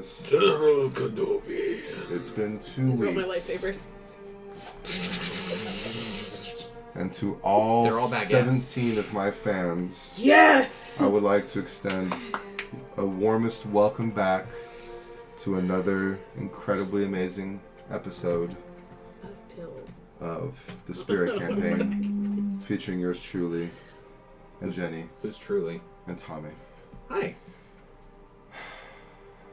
Marcus. General Kenobi. It's been 2 weeks. These are all my lightsabers. And to all They're all baguettes. 17 of my fans, Yes! I would like to extend a warmest welcome back to another incredibly amazing episode Of pill. of the Spira campaign, featuring yours truly, and Jenny, Who's truly? and Tommy. Hi.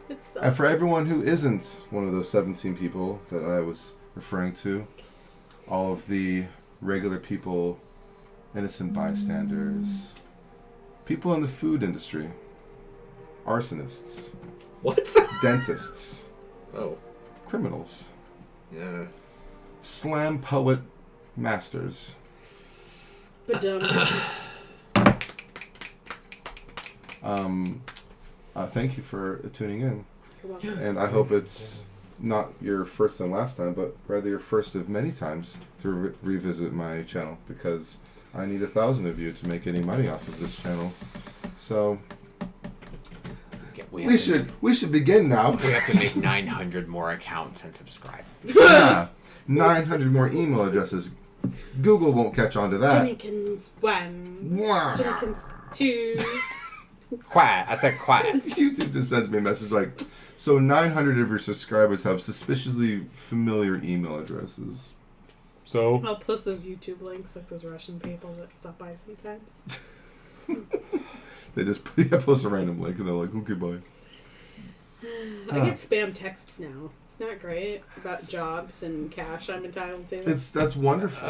It sucks. And for everyone who isn't one of those 17 people that I was referring to, all of the regular people, innocent bystanders, people in the food industry, arsonists, What? dentists, Oh. criminals, Yeah. slam poet masters. Thank you for tuning in. You're welcome. And I hope it's not your first and last time, but rather your first of many times to revisit my channel, because I need 1,000 of you to make any money off of this channel. So we should begin now. We have to make 900 more accounts and subscribe. Yeah, 900 more email addresses. Google won't catch on to that. Jennykins 1. Wow. Jennykins 2. Quiet. I said quiet. YouTube just sends me a message like, so 900 of your subscribers have suspiciously familiar email addresses. So? I'll post those YouTube links like those Russian people that stop by sometimes. They just post a random link and they're like, okay, bye. I get spam texts now. It's not great about jobs and cash I'm entitled to. That's wonderful.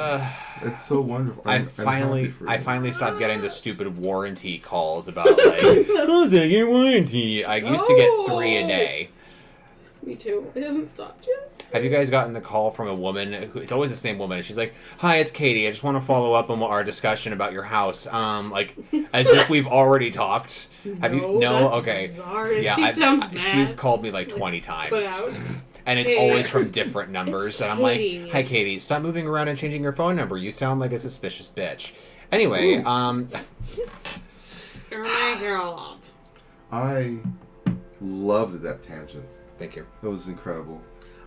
It's so wonderful. I I'm happy for you. finally stopped getting the stupid warranty calls about like close out your warranty. I used to get 3 a day. Me too. It hasn't stopped yet. Have you guys gotten the call from a woman who, it's always the same woman. She's like, "Hi, it's Katie. I just want to follow up on our discussion about your house." Like as if we've already talked. Have you? No. That's Okay. bizarre. Yeah, She sounds mad. she's called me like 20 times. Put out. And it's Hey. always from different numbers. It's And I'm Katie. like, "Hi, Katie. Stop moving around and changing your phone number. You sound like a suspicious bitch." Anyway, You're my girl. I loved that tangent. thank you. That was incredible.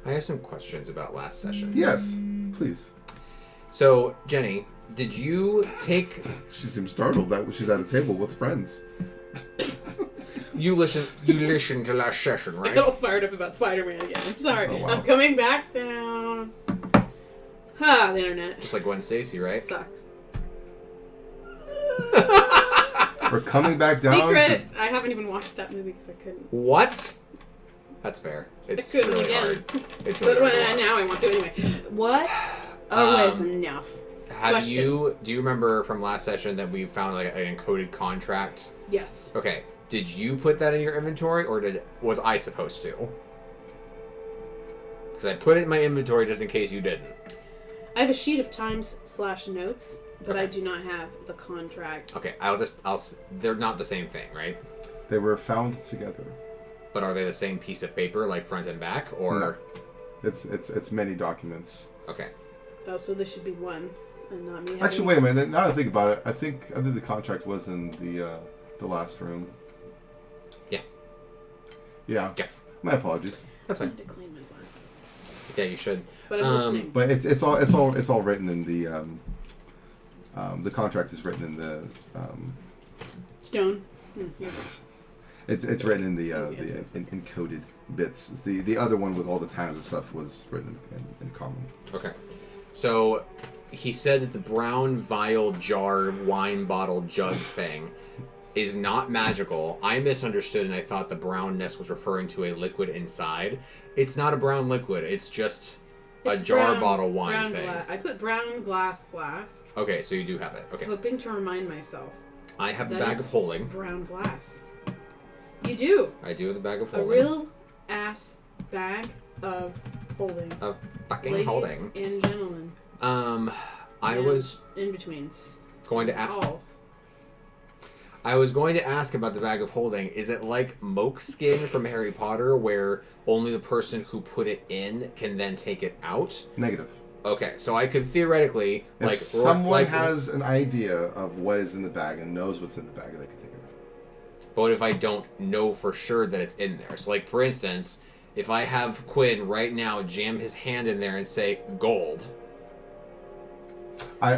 I have some questions about last session. Yes, please. So, Jenny, did you take... She seems startled that she's at a table with friends. You listened to last session, I right? got all fired up about Spider-Man again. I'm sorry. Oh, wow. I'm coming back down. The internet. Just like Gwen Stacy, right? Sucks. We're coming back down. Secret! I haven't even watched that movie because I couldn't. What? That's fair. It's couldn't really again. hard. It's But really hard. now I want to anyway. What? Always enough. Have Question. do you remember from last session that we found like an encoded contract? Yes. Okay. Did you put that in your inventory, or was I supposed to? Because I put it in my inventory just in case you didn't. I have a sheet of times/notes, but Okay. I do not have the contract. Okay, they're not the same thing, right? They were found together. But are they the same piece of paper, like front and back, or? No. It's many documents. Okay. Oh, so this should be one, and not me. Having... Actually, wait a minute. Now that I think about it, I think the contract was in the last room. Yeah. Yeah. Yeah. My apologies. That's I fine. need to clean my glasses. Yeah, you should. But I'm listening. But it's all written in the contract is written in the Stone. it's written in the Excuse me, I'm so sorry. encoded bits. It's the other one with all the times and stuff was written in common. Okay. So, he said that the brown vial jar wine bottle jug thing is not magical. I misunderstood and I thought the brownness was referring to a liquid inside. It's not a brown liquid. It's just a It's jar brown- bottle wine brown thing. I put brown glass flask, Okay, so you do have it. Okay. hoping to remind myself I have the that bag of it's holding. brown glass. You do. I do have the bag of A holding. real ass bag of holding. A fucking Ladies holding. and gentlemen. I And was in-betweens. going to ask. Alls. I was going to ask about the bag of holding. Is it like Moke Skin from Harry Potter, where only the person who put it in can then take it out? Negative. Okay, so I could theoretically, If like, someone like has an idea of what is in the bag and knows what's in the bag, they can take it But what if I don't know for sure that it's in there? So, like, for instance, if I have Quinn right now jam his hand in there and say, gold. I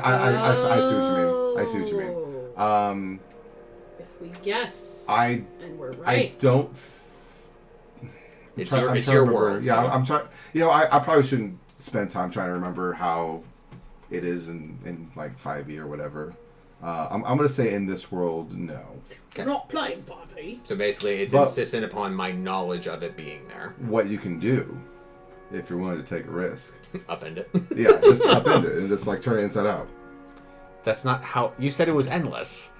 see what you mean. I see what you mean. If we guess, and we're right. I don't. It's your world. Yeah, so. I'm trying. You know, I probably shouldn't spend time trying to remember how it is in like 5e or whatever. I'm gonna say in this world, no. Okay. We're not playing Bobby. So basically, it's insistent upon my knowledge of it being there. What you can do, if you're willing to take a risk, Upend it. yeah, just upend it and just like turn it inside out. That's not how you said it was endless.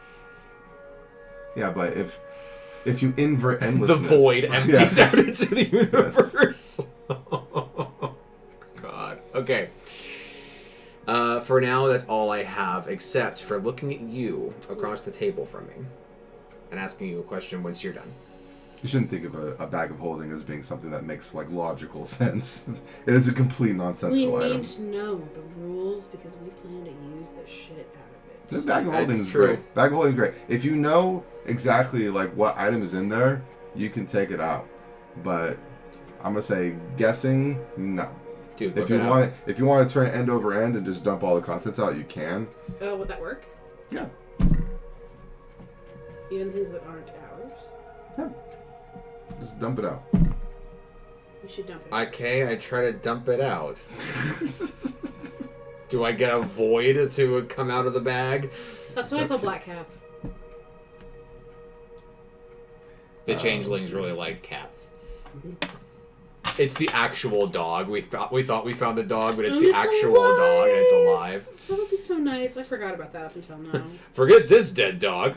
Yeah, but if you invert endlessness, the void empties out into the universe. Yes. Oh, God. Okay. For now, that's all I have, except for looking at you across the table from me and asking you a question once you're done. You shouldn't think of a bag of holding as being something that makes like logical sense. It is a complete nonsensical item. We need to know the rules because we plan to use the shit out of it. The bag of holding is great. Bag of holding is great. If you know exactly like what item is in there, you can take it out. But I'm gonna say guessing, no. Dude, if you want to turn it end over end and just dump all the contents out, you can. Would that work? Yeah. Even things that aren't ours? Yeah. Just dump it out. You should dump it out. Okay, I try to dump it out. Do I get a void to come out of the bag? That's what I call black cats. The changelings really like cats. It's the actual dog. We thought we found the dog, but it's the actual dog and it's alive. That would be so nice. I forgot about that up until now. Forget this dead dog.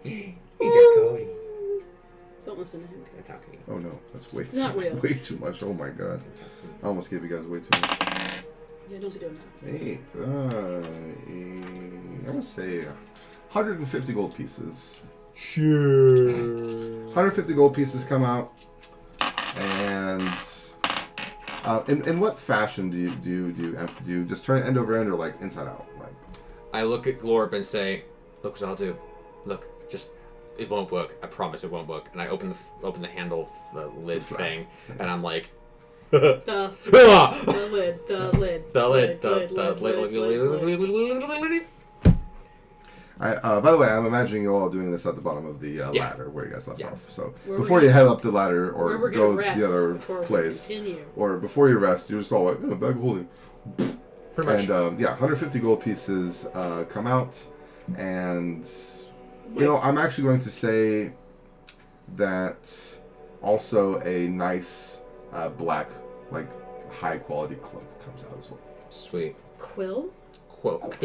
Cody. Don't listen to him. Oh no, that's way too much. Oh my god. I almost gave you guys way too much. Yeah, don't be doing that. 8. I would say 150 gold pieces. Sure. 150 gold pieces come out, and in what fashion do you just turn it end over end or like inside out? Like, I look at Glorp and say, "Look what I'll do. Look, just it won't work. I promise it won't work." And I open the handle of the lid thing, and I'm like, the lid. By the way, I'm imagining you all doing this at the bottom of the ladder where you guys left off. So where before you head up the ladder or go the other place, or before you rest, you're just all like, bag of holding. Pretty much. And 150 gold pieces come out, and I'm actually going to say that also a nice black, like high quality cloak comes out as well. Sweet. Quill? Cloak.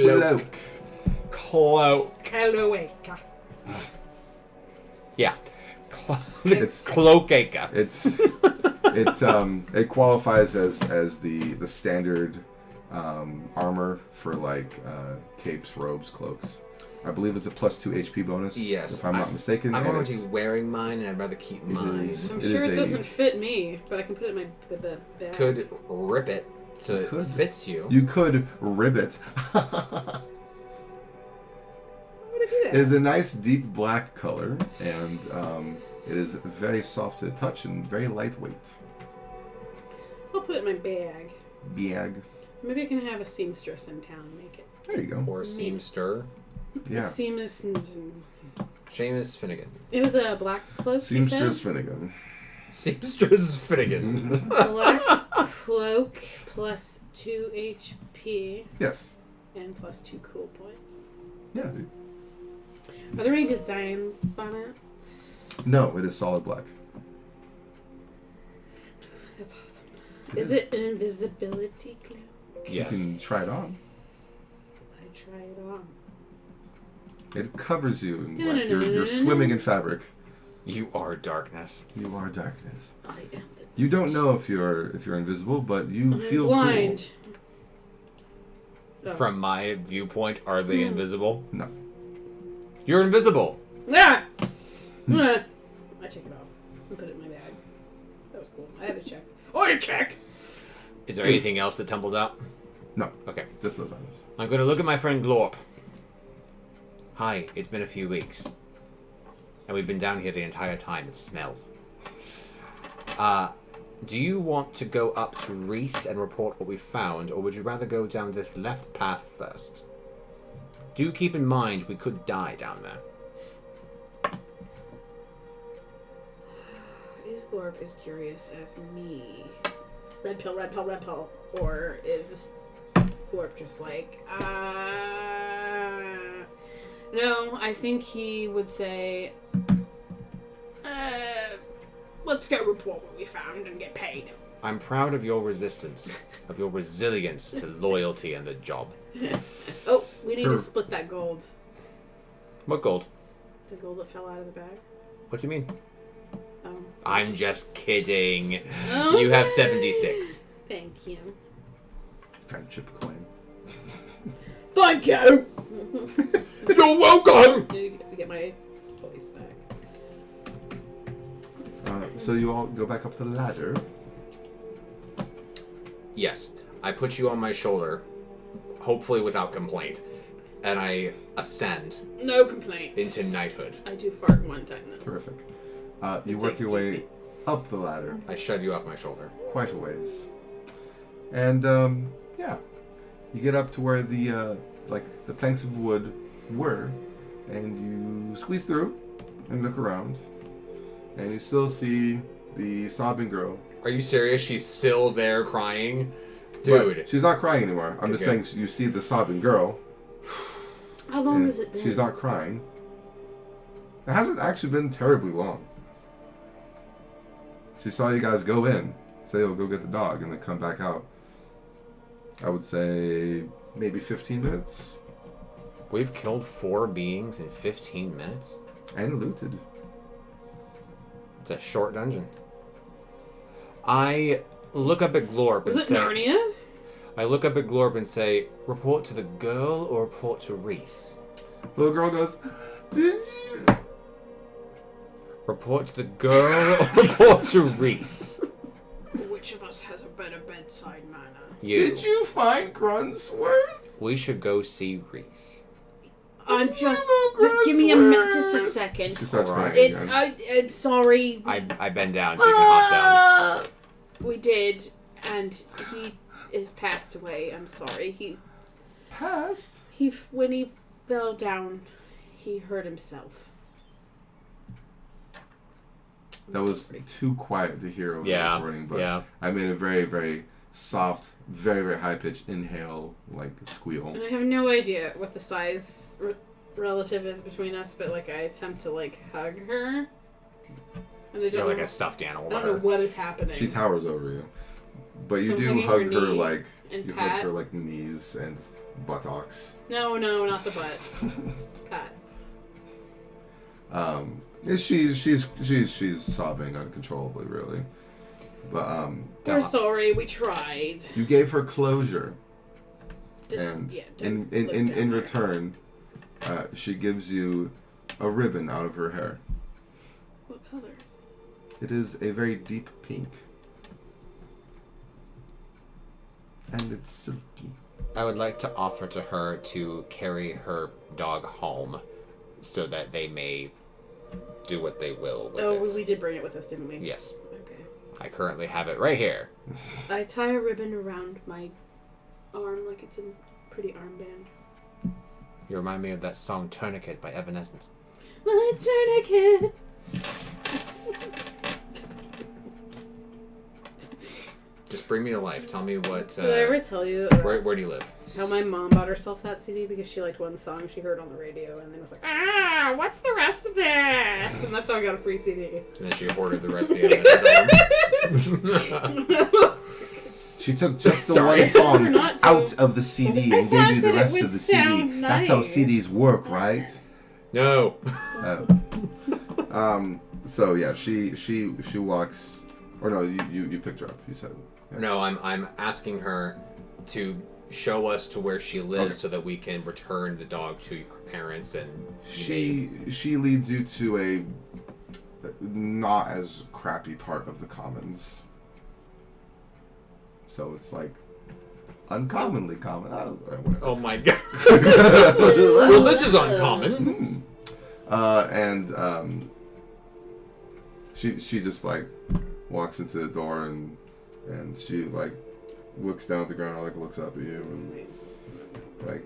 Yeah. It's Cloacaca. It qualifies as the standard armor for like capes, robes, cloaks. I believe it's a +2 HP bonus. Yes, if I'm not mistaken. I'm already wearing mine, and I'd rather keep mine. I'm sure it doesn't fit me, but I can put it in my bag. Could rip it so it fits you. You could ribbit. It is a nice deep black color, and it is very soft to the touch and very lightweight. I'll put it in my bag. Bag. Maybe I can have a seamstress in town and make it. There you go. Or seamster. Yeah. Seamus Finnegan. It was a black cloak. Seamstress Finnegan. Seamstress Finnegan. Black cloak +2 HP. Yes. And +2 cool points. Yeah, dude. Are there any designs on it? No, it is solid black. That's awesome. Is it an invisibility cloak? Yes. You can try it on. I try it on. It covers you, and like you're swimming in fabric. You are darkness. You are darkness. I am the You don't know if you're invisible, but you feel blind. Cool. Oh. From my viewpoint, are they invisible? No. You're invisible. Ah! I take it off and put it in my bag. That was cool. I had to check. Oh, I had to check! Is there anything else that tumbles out? No. Okay. Just those items. I'm going to look at my friend Glorp. Hi, it's been a few weeks. And we've been down here the entire time. It smells. Do you want to go up to Reese and report what we found, or would you rather go down this left path first? Do keep in mind we could die down there. Is Glorp as curious as me? Red pill, red pill, red pill. Or is Glorp just like, No, I think he would say, let's go report what we found and get paid. I'm proud of your resistance, of your resilience to loyalty and the job. Oh, we need to split that gold. What gold? The gold that fell out of the bag. What do you mean? Oh. I'm just kidding. Okay. You have 76. Thank you. Friendship claim. Thank you! You're welcome! I need to get my voice back. So you all go back up to the ladder. Yes. I put you on my shoulder, hopefully without complaint, and I ascend No complaints. into knighthood. I do fart one time though. Terrific. You It's work your excuse way me. up the ladder I shove you off my shoulder. quite a ways. And, yeah. You get up to where the planks of wood were, and you squeeze through and look around, and you still see the sobbing girl. Are you serious? She's still there crying? Dude. But she's not crying anymore. I'm just saying you see the sobbing girl. How long has it been? She's not crying. It hasn't actually been terribly long. She saw you guys go in, say, "Oh, go get the dog," and then come back out. I would say maybe 15 minutes. We've killed 4 beings in 15 minutes? And looted. It's a short dungeon. I look up at Glorp and Was it say... Narnia? I look up at Glorp and say, report to the girl or report to Reese? Little girl goes, "Did you?" Report to the girl or report to Reese? Which of us has a better bedside manner? You. Did you find Grunsworth? We should go see Reese. I'm just... Little Give me Grunsworth. just a second. She starts Alright. crying It's... again. I'm sorry. I bend down so you can hop down. We did, and he is passed away. I'm sorry. Passed? When he fell down, he hurt himself. That was too quiet to hear over the recording, but yeah. I made a very, very soft, very, very high-pitched inhale, like squeal. And I have no idea what the size relative is between us, but like I attempt to like hug her, and I don't You're like know, a stuffed animal. I don't know what is happening. She towers over you. But you So I'm do hugging hug her her knee like, and you pat? hug her like knees and buttocks. No, not the butt. Pat. She's sobbing uncontrollably, really. But We're sorry. We tried. you gave her closure, Just, and yeah, in don't look down in there. return, she gives you a ribbon out of her hair. What colors? It is a very deep pink, and it's silky. I would like to offer to her to carry her dog home so that they may do what they will with it. We did bring it with us, didn't we? Yes. Okay. I currently have it right here. I tie a ribbon around my arm like it's a pretty armband. You remind me of that song Tourniquet by Evanescence. My tourniquet. Just bring me to life. Tell me what... Did I ever tell you where do you live? how my mom bought herself that CD because she liked one song she heard on the radio and then was like, what's the rest of this? And that's how I got a free CD. And then she hoarded the rest of the Evanescence. She took just the Sorry. one song Not to. out of the CD and gave you the rest of the CD. That's how CDs work, right? No. So yeah, she walks, or no, you picked her up. You said. Yeah. No, I'm asking her to show us to where she lives Okay. so that we can return the dog to your parents and She leads you to a not as crappy part of the commons. So it's like uncommonly common. Whatever. Oh my god. Well, this is uncommon. She just like walks into the door and she like looks down at the ground, like looks up at you and like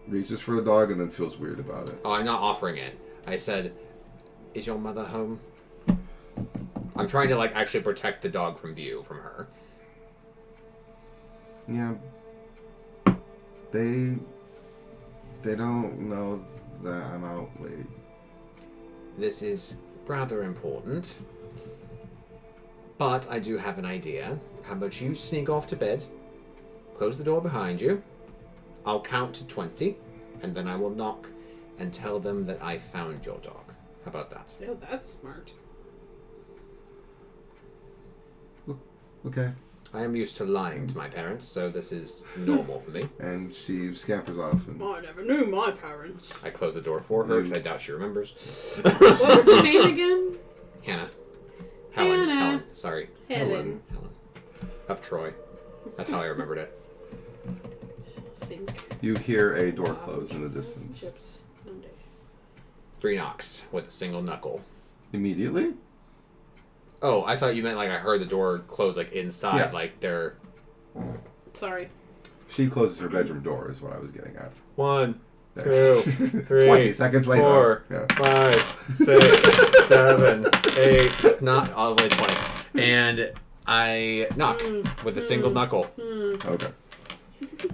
reaches for the dog and then feels weird about it. Oh, I'm not offering it. I said, "Is your mother home?" I'm trying to like actually protect the dog from view from her. Yeah. They don't know that I'm out late. This is rather important. But I do have an idea. How about you sneak off to bed, close the door behind you, I'll count to 20, and then I will knock and tell them that I found your dog. How about that? Oh, that's smart. Okay. I am used to lying to my parents, so this is normal for me. And she scampers off. And I never knew my parents. I close the door for her because I doubt she remembers. What was her name again? Hannah. Helen. Hannah. Helen. Sorry. Helen. Helen. Of Troy. That's how I remembered it. Sink. you hear a door close in the distance. Chips. Monday. 3 knocks with a single knuckle. Immediately? Oh, I thought you meant like I heard the door close like inside, Yeah. like they're... Sorry. She closes her bedroom door is what I was getting at. 1, There. 2, 3, 20 seconds later. 4, Yeah. 5, 6, 7, 8, not all the way 20. And I knock with a single knuckle. Okay.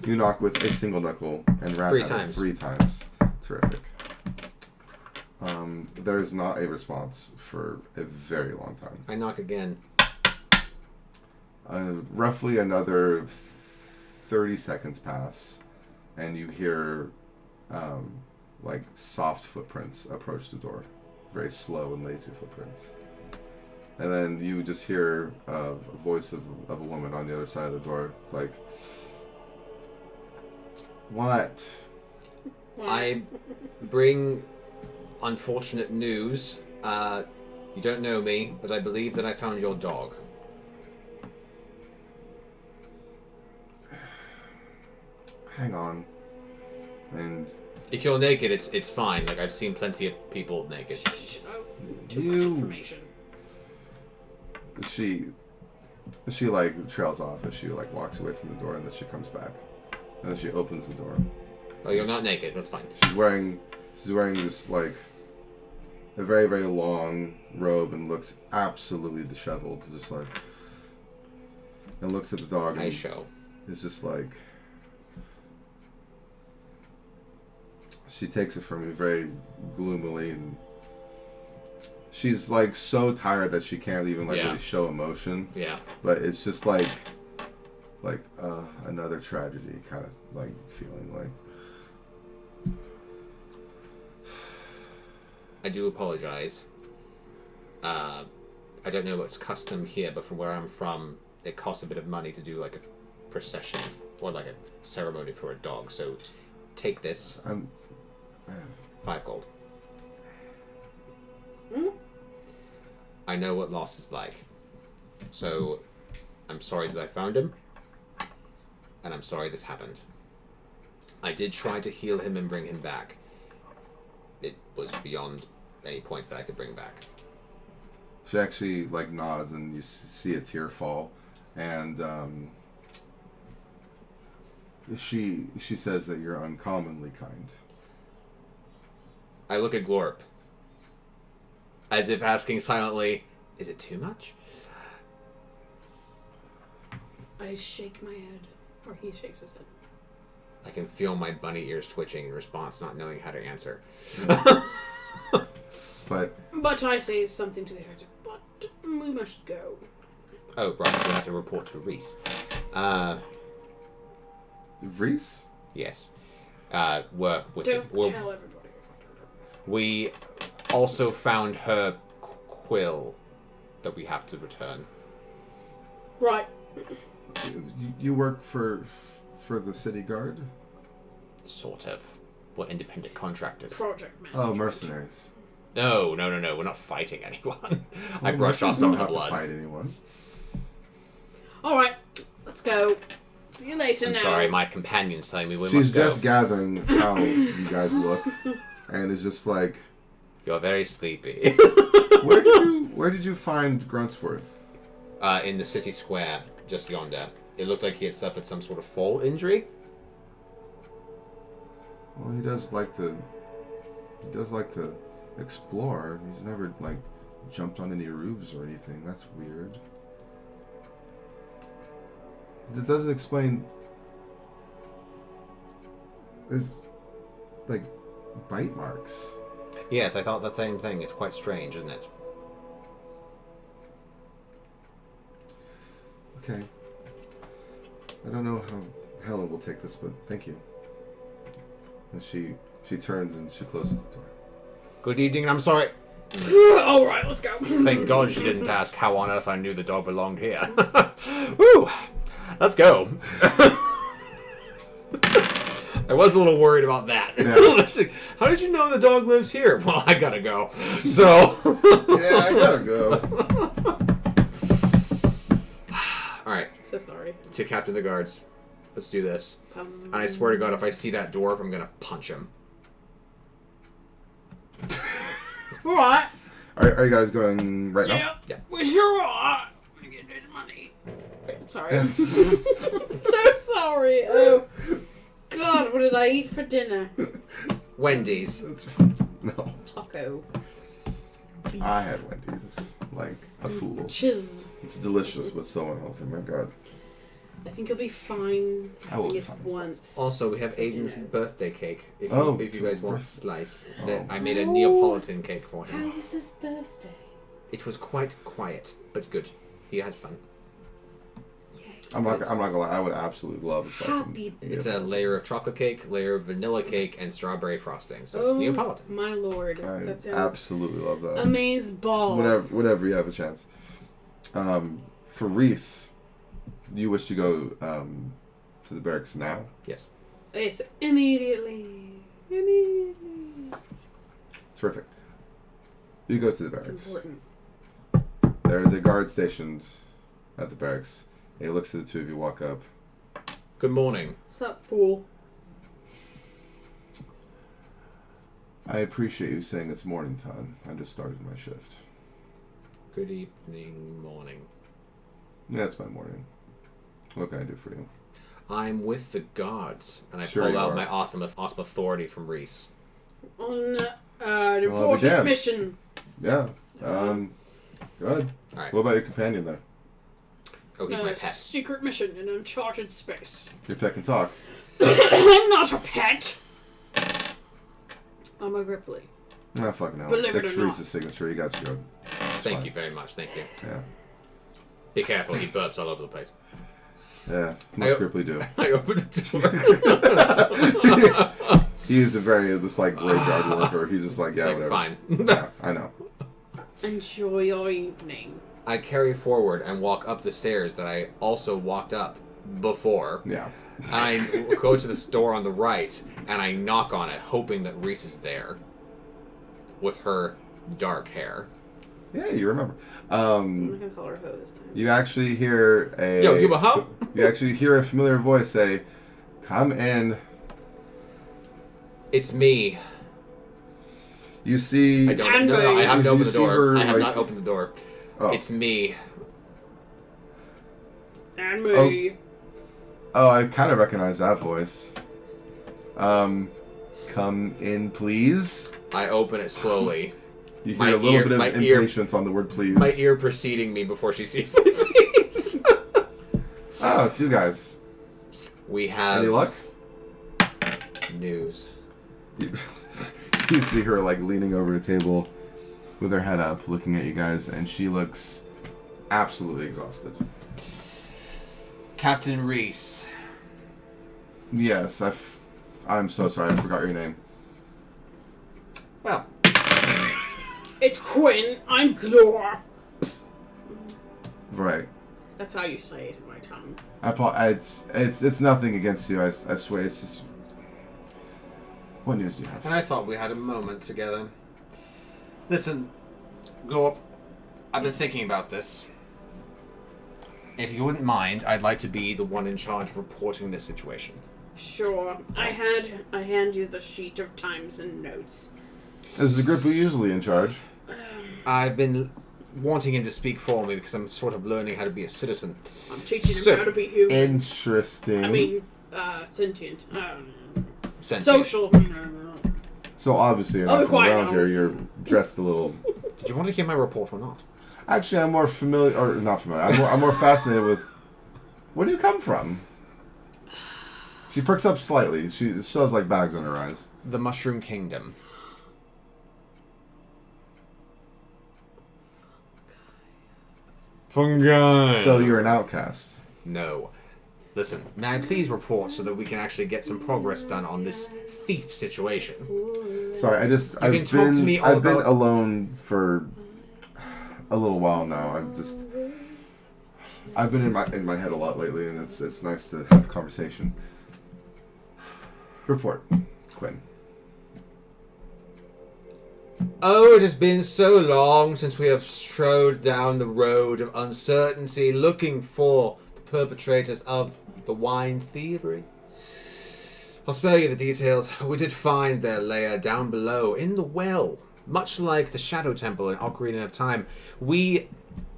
You knock with a single knuckle and rat 3 at it times. 3 times. Terrific. There's not a response for a very long time. I knock again. Roughly another 30 seconds pass, and you hear like soft footprints approach the door. Very slow and lazy footprints. And then you just hear a voice of a woman on the other side of the door. It's like, what? I bring unfortunate news. You don't know me, but I believe that I found your dog. Hang on. And If you're naked, it's fine. Like, I've seen plenty of people naked. Too much information. she like trails off as she like walks away from the door, and then she comes back, and then she opens the door. Oh, you're not naked. That's fine. She's wearing this like a very, very long robe and looks absolutely disheveled, just like, and looks at the dog Nice and show. is just like, she takes it from me very gloomily, and she's like so tired that she can't even like Yeah. really show emotion, Yeah. but it's just like another tragedy kind of like feeling like. I do apologize. I don't know what's custom here, but from where I'm from, it costs a bit of money to do like a procession or like a ceremony for a dog. So take this. 5 gold. I know what loss is like. So I'm sorry that I found him. And I'm sorry this happened. I did try to heal him and bring him back. It was beyond any point that I could bring back. She actually like nods, and you see a tear fall, and she says that you're uncommonly kind. I look at Glorp, as if asking silently, is it too much? I shake my head. Or he shakes his head. I can feel my bunny ears twitching in response, not knowing how to answer. But I say something to the effect of, but we must go. Oh, right, we have to report to Reese. Reese? Yes. We're with Don't we'll- tell everybody. We also found her quill that we have to return. Right. You work for the city guard? Sort of. We're independent contractors. Project manager. Oh, mercenaries. No. We're not fighting anyone. I Well, brushed off mercenaries some don't of the have to blood. fight anyone. Alright, let's go. See you later I'm now. sorry, my companion's telling me we She's must go. just gathering how you guys look, and is just like, You're very sleepy. where did you find Gruntsworth? In the city square, just yonder. It looked like he had suffered some sort of fall injury. Well, he does like to explore. He's never like jumped on any roofs or anything. That's weird. It doesn't explain. There's like bite marks. Yes, I thought the same thing. It's quite strange, isn't it? Okay. I don't know how Helen will take this, but thank you. And she turns and she closes the door. Good evening, and I'm sorry. Alright, let's go. Thank God she didn't ask how on earth I knew the dog belonged here. Woo! Let's go. I was a little worried about that. Yeah. How did you know the dog lives here? Well, I gotta go. So. Yeah, I gotta go. Alright. So sorry. To Captain the Guards. Let's do this. And I swear to God, if I see that dwarf, I'm gonna punch him. Alright. Are you guys going right now? Yeah. We sure are. We get this money. Sorry. So sorry. Oh. God, what did I eat for dinner? Wendy's. No. Taco. I had Wendy's. Like a fool. Chiz. It's delicious, but so unhealthy. My God. I think you'll be fine. I will having be it fine. once. Also, we have for Aiden's dinner. birthday cake. If Oh, you guys want a birth- slice. Oh. That I made a Neapolitan cake for How him. is his birthday? It was quite quiet, but good. He had fun. I'm not gonna lie. I would absolutely love a slice. of Happy It's a layer of chocolate cake, layer of vanilla cake, and strawberry frosting. So it's Neapolitan. My lord. I That sounds absolutely love that. amaze balls. Whenever you have a chance. For Reese, you wish to go to the barracks now? Yes. Yes, immediately. Terrific. You go to the It's barracks. important. There is a guard stationed at the barracks. He looks at the two of you walk up. Good morning. Sup, fool? I appreciate you saying it's morning time. I just started my shift. Good evening, morning. Yeah, it's my morning. What can I do for you? I'm with the guards, and I Sure pulled you out are. my awesome authority from Reese. On an Well, important damned. mission. Yeah. Good. All right. What about your companion there? Oh, he's my pet. Secret mission in uncharted space. Your pet can talk. I'm not a pet. I'm a Ripley. Ah, fucking hell. Believe it That's or not. Reese's signature. You guys are good. It's Thank fine. you very much. Thank you. Yeah. Be careful. He burps all over the place. Yeah. Most Ripley do. I opened the door. He is a very, just like, graveyard worker. He's just like, yeah, It's like, whatever. fine. Yeah, I know. Enjoy your evening. I carry forward and walk up the stairs that I also walked up before. Yeah. I go to the door on the right, and I knock on it, hoping that Reese is there with her dark hair. Yeah, you remember. I'm not gonna call her ho this time. You actually hear a... Yo, you a hoe? You actually hear a familiar voice say, "Come in." It's me. You see... I don't. No, I haven't You opened the see door. her, I have like- not opened the door. Oh. It's me. And me. Oh, I kind of recognize that voice. Come in, please. I open it slowly. You hear My a little ear- bit of my ear- impatience on the word please. My ear preceding me before she sees my face. Oh, it's you guys. We have Any luck? news. You see her like leaning over the table with her head up, looking at you guys, and she looks absolutely exhausted. Captain Reese. Yes, I'm so sorry, I forgot your name. Well, It's Quinn. I'm Glor. Right. That's how you say it in my tongue. It's nothing against you. I swear. It's just. What news do you have? and I thought we had a moment together. Listen, Glorp, I've been thinking about this. If you wouldn't mind, I'd like to be the one in charge of reporting this situation. Sure. I hand you the sheet of times and notes. This is Agrippa usually in charge. I've been wanting him to speak for me because I'm sort of learning how to be a citizen. I'm teaching him how to be human. Interesting. I mean, sentient. Sentient. Social. So obviously you're not from around here. You're dressed a little. Did you want to hear my report or not? Actually, I'm more familiar, or not familiar. I'm more fascinated with. Where do you come from? She perks up slightly. She has like bags on her eyes. The Mushroom Kingdom. Fungi. So you're an outcast. No. Listen, may I please report so that we can actually get some progress done on this thief situation? Sorry, I've been alone for a little while now. I've been in my head a lot lately, and it's nice to have a conversation. Report, Quinn. Oh, it has been so long since we have strode down the road of uncertainty, looking for the perpetrators of the wine thievery. I'll spare you the details. We did find their lair down below in the well, much like the Shadow Temple in Ocarina of Time. We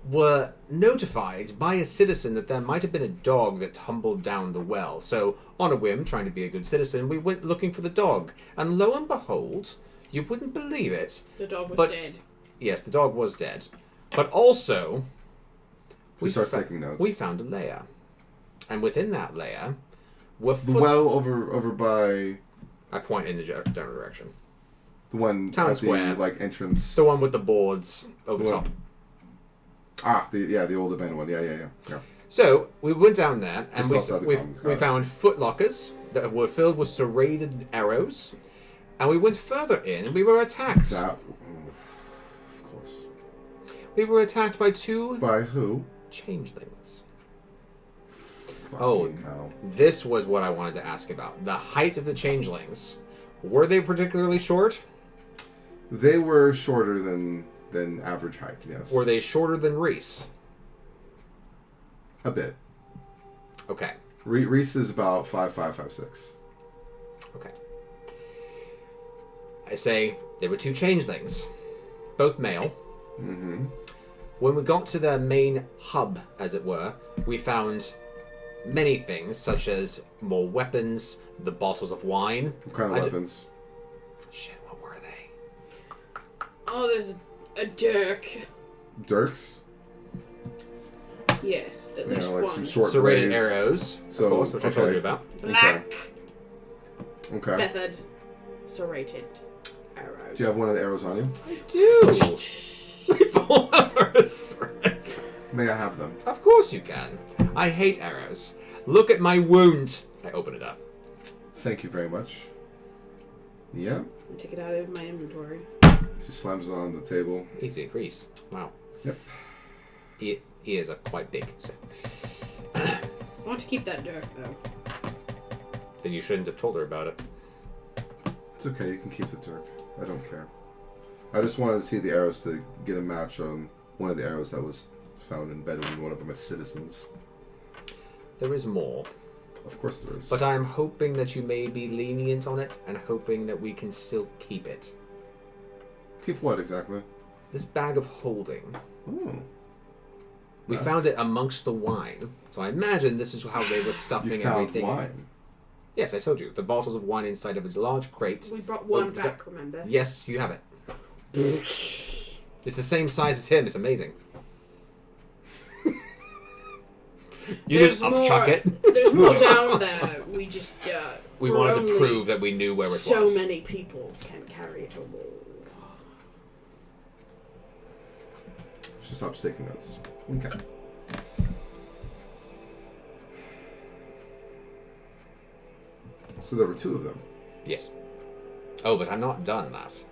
were notified by a citizen that there might have been a dog that tumbled down the well. So, on a whim, trying to be a good citizen, we went looking for the dog. And lo and behold, you wouldn't believe it. The dog was dead. Yes, the dog was dead. But also, We taking notes. We found a lair. And within that lair were The well over by I point in the general direction. the one Town at square. the entrance. The one with the boards over The top. The old abandoned one. Yeah. So we went down there and Just outside the commons, got we it. found footlockers that were filled with serrated arrows, and we went further in and we were attacked. Of course. We were attacked by two By who? changelings. Fucking hell. This was what I wanted to ask about. The height of the changelings. Were they particularly short? They were shorter than average height. Yes. Were they shorter than Reese? A bit. Okay. Reese is about 5'5", 5'6". Okay. I say there were two changelings, both male. Mm-hmm. When we got to the main hub, as it were, we found many things, such as more weapons, the bottles of wine. What kind of weapons? Shit, what were they? Oh, there's a dirk. Dirks? Yes, at You least know, like one. some short Serrated blades. arrows, So, of course, which I told okay. you about. Black, Okay. feathered, serrated arrows. Do you have one of the arrows on you? I do! We pull out our swords. May I have them? Of course you can. I hate arrows. Look at my wound. I open it up. Thank you very much. Yeah. Take it out of my inventory. She slams it on the table. Easy, Reese. Wow. Yep. Ears are quite big. So. I want to keep that dirk, though. Then you shouldn't have told her about it. It's okay. You can keep the dirk. I don't care. I just wanted to see the arrows to get a match on one of the arrows that was found embedded in one of my citizens. There is more. Of course there is. But I'm hoping that you may be lenient on it and hoping that we can still keep it. Keep what exactly? This bag of holding. Oh. We found it amongst the wine. So I imagine this is how they were stuffing You found everything. wine. Yes, I told you. The bottles of wine inside of a large crate. We brought one back, remember? Yes, you have it. It's the same size as him. It's amazing. You There's just upchuck more- it. There's more down there. We just, We we're wanted to only prove that we knew where it so was. many people can carry it all. She stops taking notes. Okay. So there were two of them. Yes. Oh, but I'm not done, lass.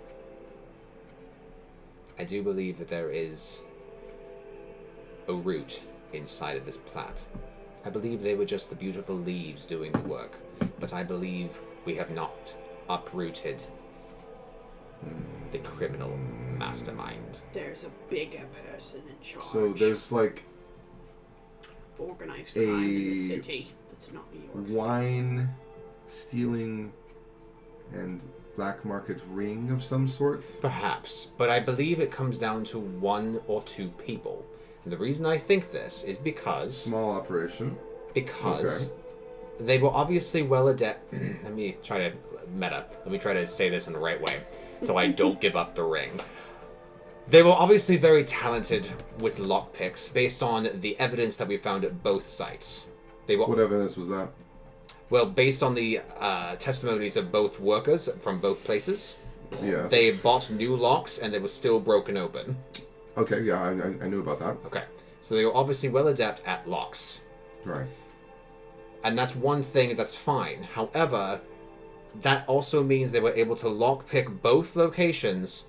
I do believe that there is a root inside of this plat. I believe they were just the beautiful leaves doing the work, but I believe we have not uprooted the criminal mastermind. There's a bigger person in charge. So there's like organized crime in the city that's not New York City. Wine stealing and black market ring of some sort? Perhaps, but I believe it comes down to 1 or 2 people. And the reason I think this is because... Small operation. Because they were obviously well adept... Let me try to say this in the right way, so I don't give up the ring. They were obviously very talented with lockpicks based on the evidence that we found at both sites. What evidence was that? Well, based on the testimonies of both workers from both places, Yes. they bought new locks and they were still broken open. Okay, yeah, I knew about that. Okay, so they were obviously well adept at locks. Right. And that's one thing that's fine. However, that also means they were able to lockpick both locations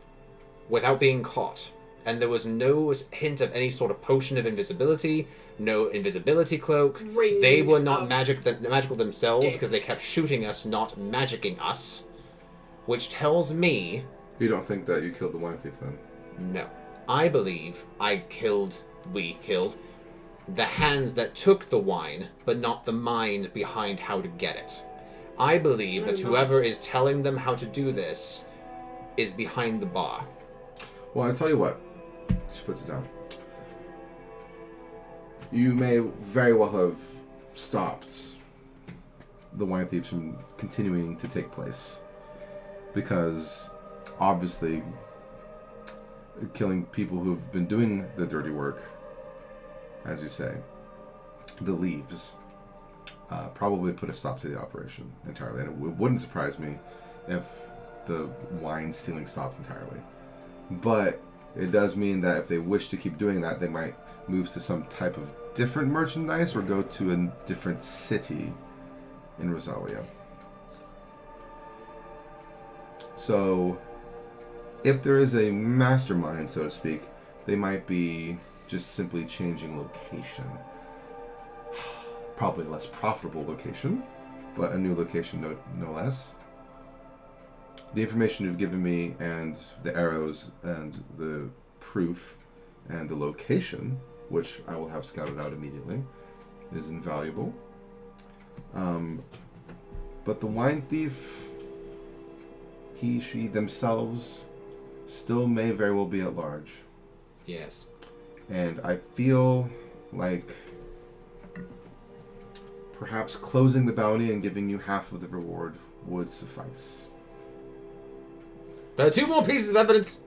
without being caught. And there was no hint of any sort of potion of invisibility, no invisibility cloak. They were not magical themselves because they kept shooting us, not magicking us. Which tells me... You don't think that you killed the wine thief then? No. I believe we killed the hands that took the wine, but not the mind behind how to get it. I believe that whoever is telling them how to do this is behind the bar. Well, I tell you what. She puts it down. You may very well have stopped the wine thieves from continuing to take place. Because, obviously, killing people who've been doing the dirty work, as you say, the leaves, probably put a stop to the operation entirely. And it wouldn't surprise me if the wine stealing stopped entirely. But it does mean that if they wish to keep doing that, they might move to some type of different merchandise or go to a different city in Rosalia. So, if there is a mastermind, so to speak, they might be just simply changing location. Probably a less profitable location, but a new location no less. The information you've given me and the arrows and the proof and the location, which I will have scouted out immediately, is invaluable. But the wine thief, he, she, themselves, still may very well be at large. Yes. And I feel like perhaps closing the bounty and giving you half of the reward would suffice. There are 2 more pieces of evidence.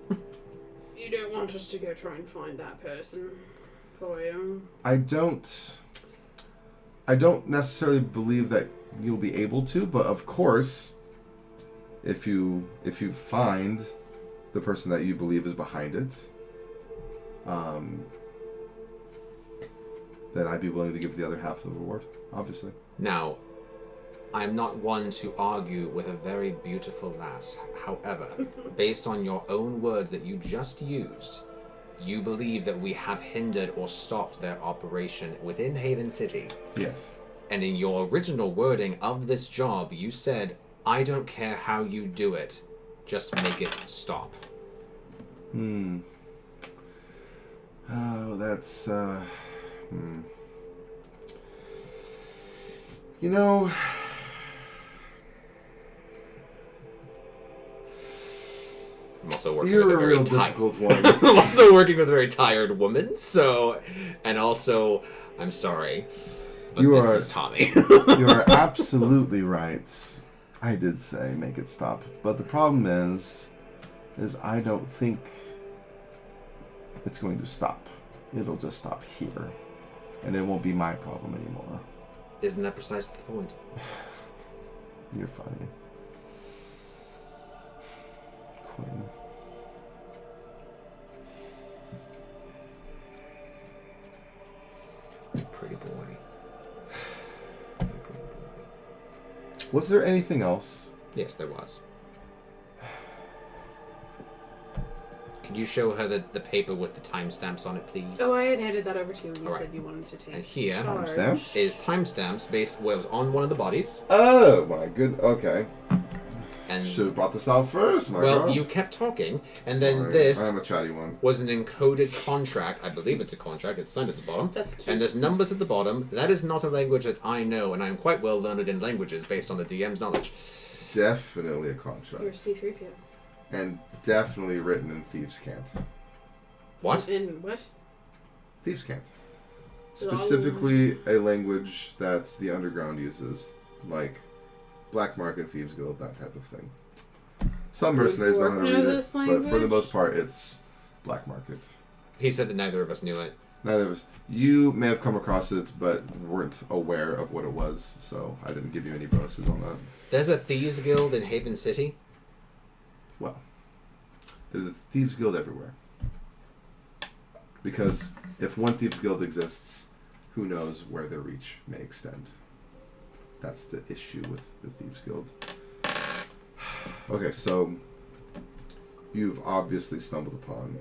You don't want us to go try and find that person for you? I don't necessarily believe that you'll be able to, but of course, if you find the person that you believe is behind it, then I'd be willing to give the other half of the reward, obviously. Now, I'm not one to argue with a very beautiful lass. However, based on your own words that you just used, you believe that we have hindered or stopped their operation within Haven City. Yes. And in your original wording of this job, you said, I don't care how you do it, just make it stop. Oh, that's, You know, I'm also working you're with a real difficult one. I'm also working with a very tired woman, so, and also, I'm sorry, but this is Tommy. You are absolutely right. I did say make it stop, but the problem is I don't think it's going to stop. It'll just stop here, and it won't be my problem anymore. Isn't that precisely the point? You're funny. Quinn. Pretty boy. Was there anything else? Yes, there was. Could you show her the paper with the timestamps on it, please? Oh, I had handed that over to you when you All said right. you wanted to take And here Timestamps? is timestamps based where it was on one of the bodies. Oh my good. Okay. And Should have brought this out first, my well, God. you kept talking, and Sorry, then this I'm a chatty one. was an encoded contract. I believe it's a contract. It's signed at the bottom. That's cute. And there's numbers at the bottom. That is not a language that I know, and I am quite well learned in languages based on the DM's knowledge. Definitely a contract. You're C-3PO. And definitely written in Thieves' Cant. What? In what? Thieves' Cant. Specifically a language that the underground uses, like Black Market, Thieves Guild, that type of thing. Some mercenaries know how to read it, but for the most part, it's Black Market. He said that neither of us knew it. Neither of us. You may have come across it, but weren't aware of what it was, so I didn't give you any bonuses on that. There's a Thieves Guild in Haven City? Well, there's a Thieves Guild everywhere. Because if one Thieves Guild exists, who knows where their reach may extend. That's the issue with the Thieves Guild. Okay, so you've obviously stumbled upon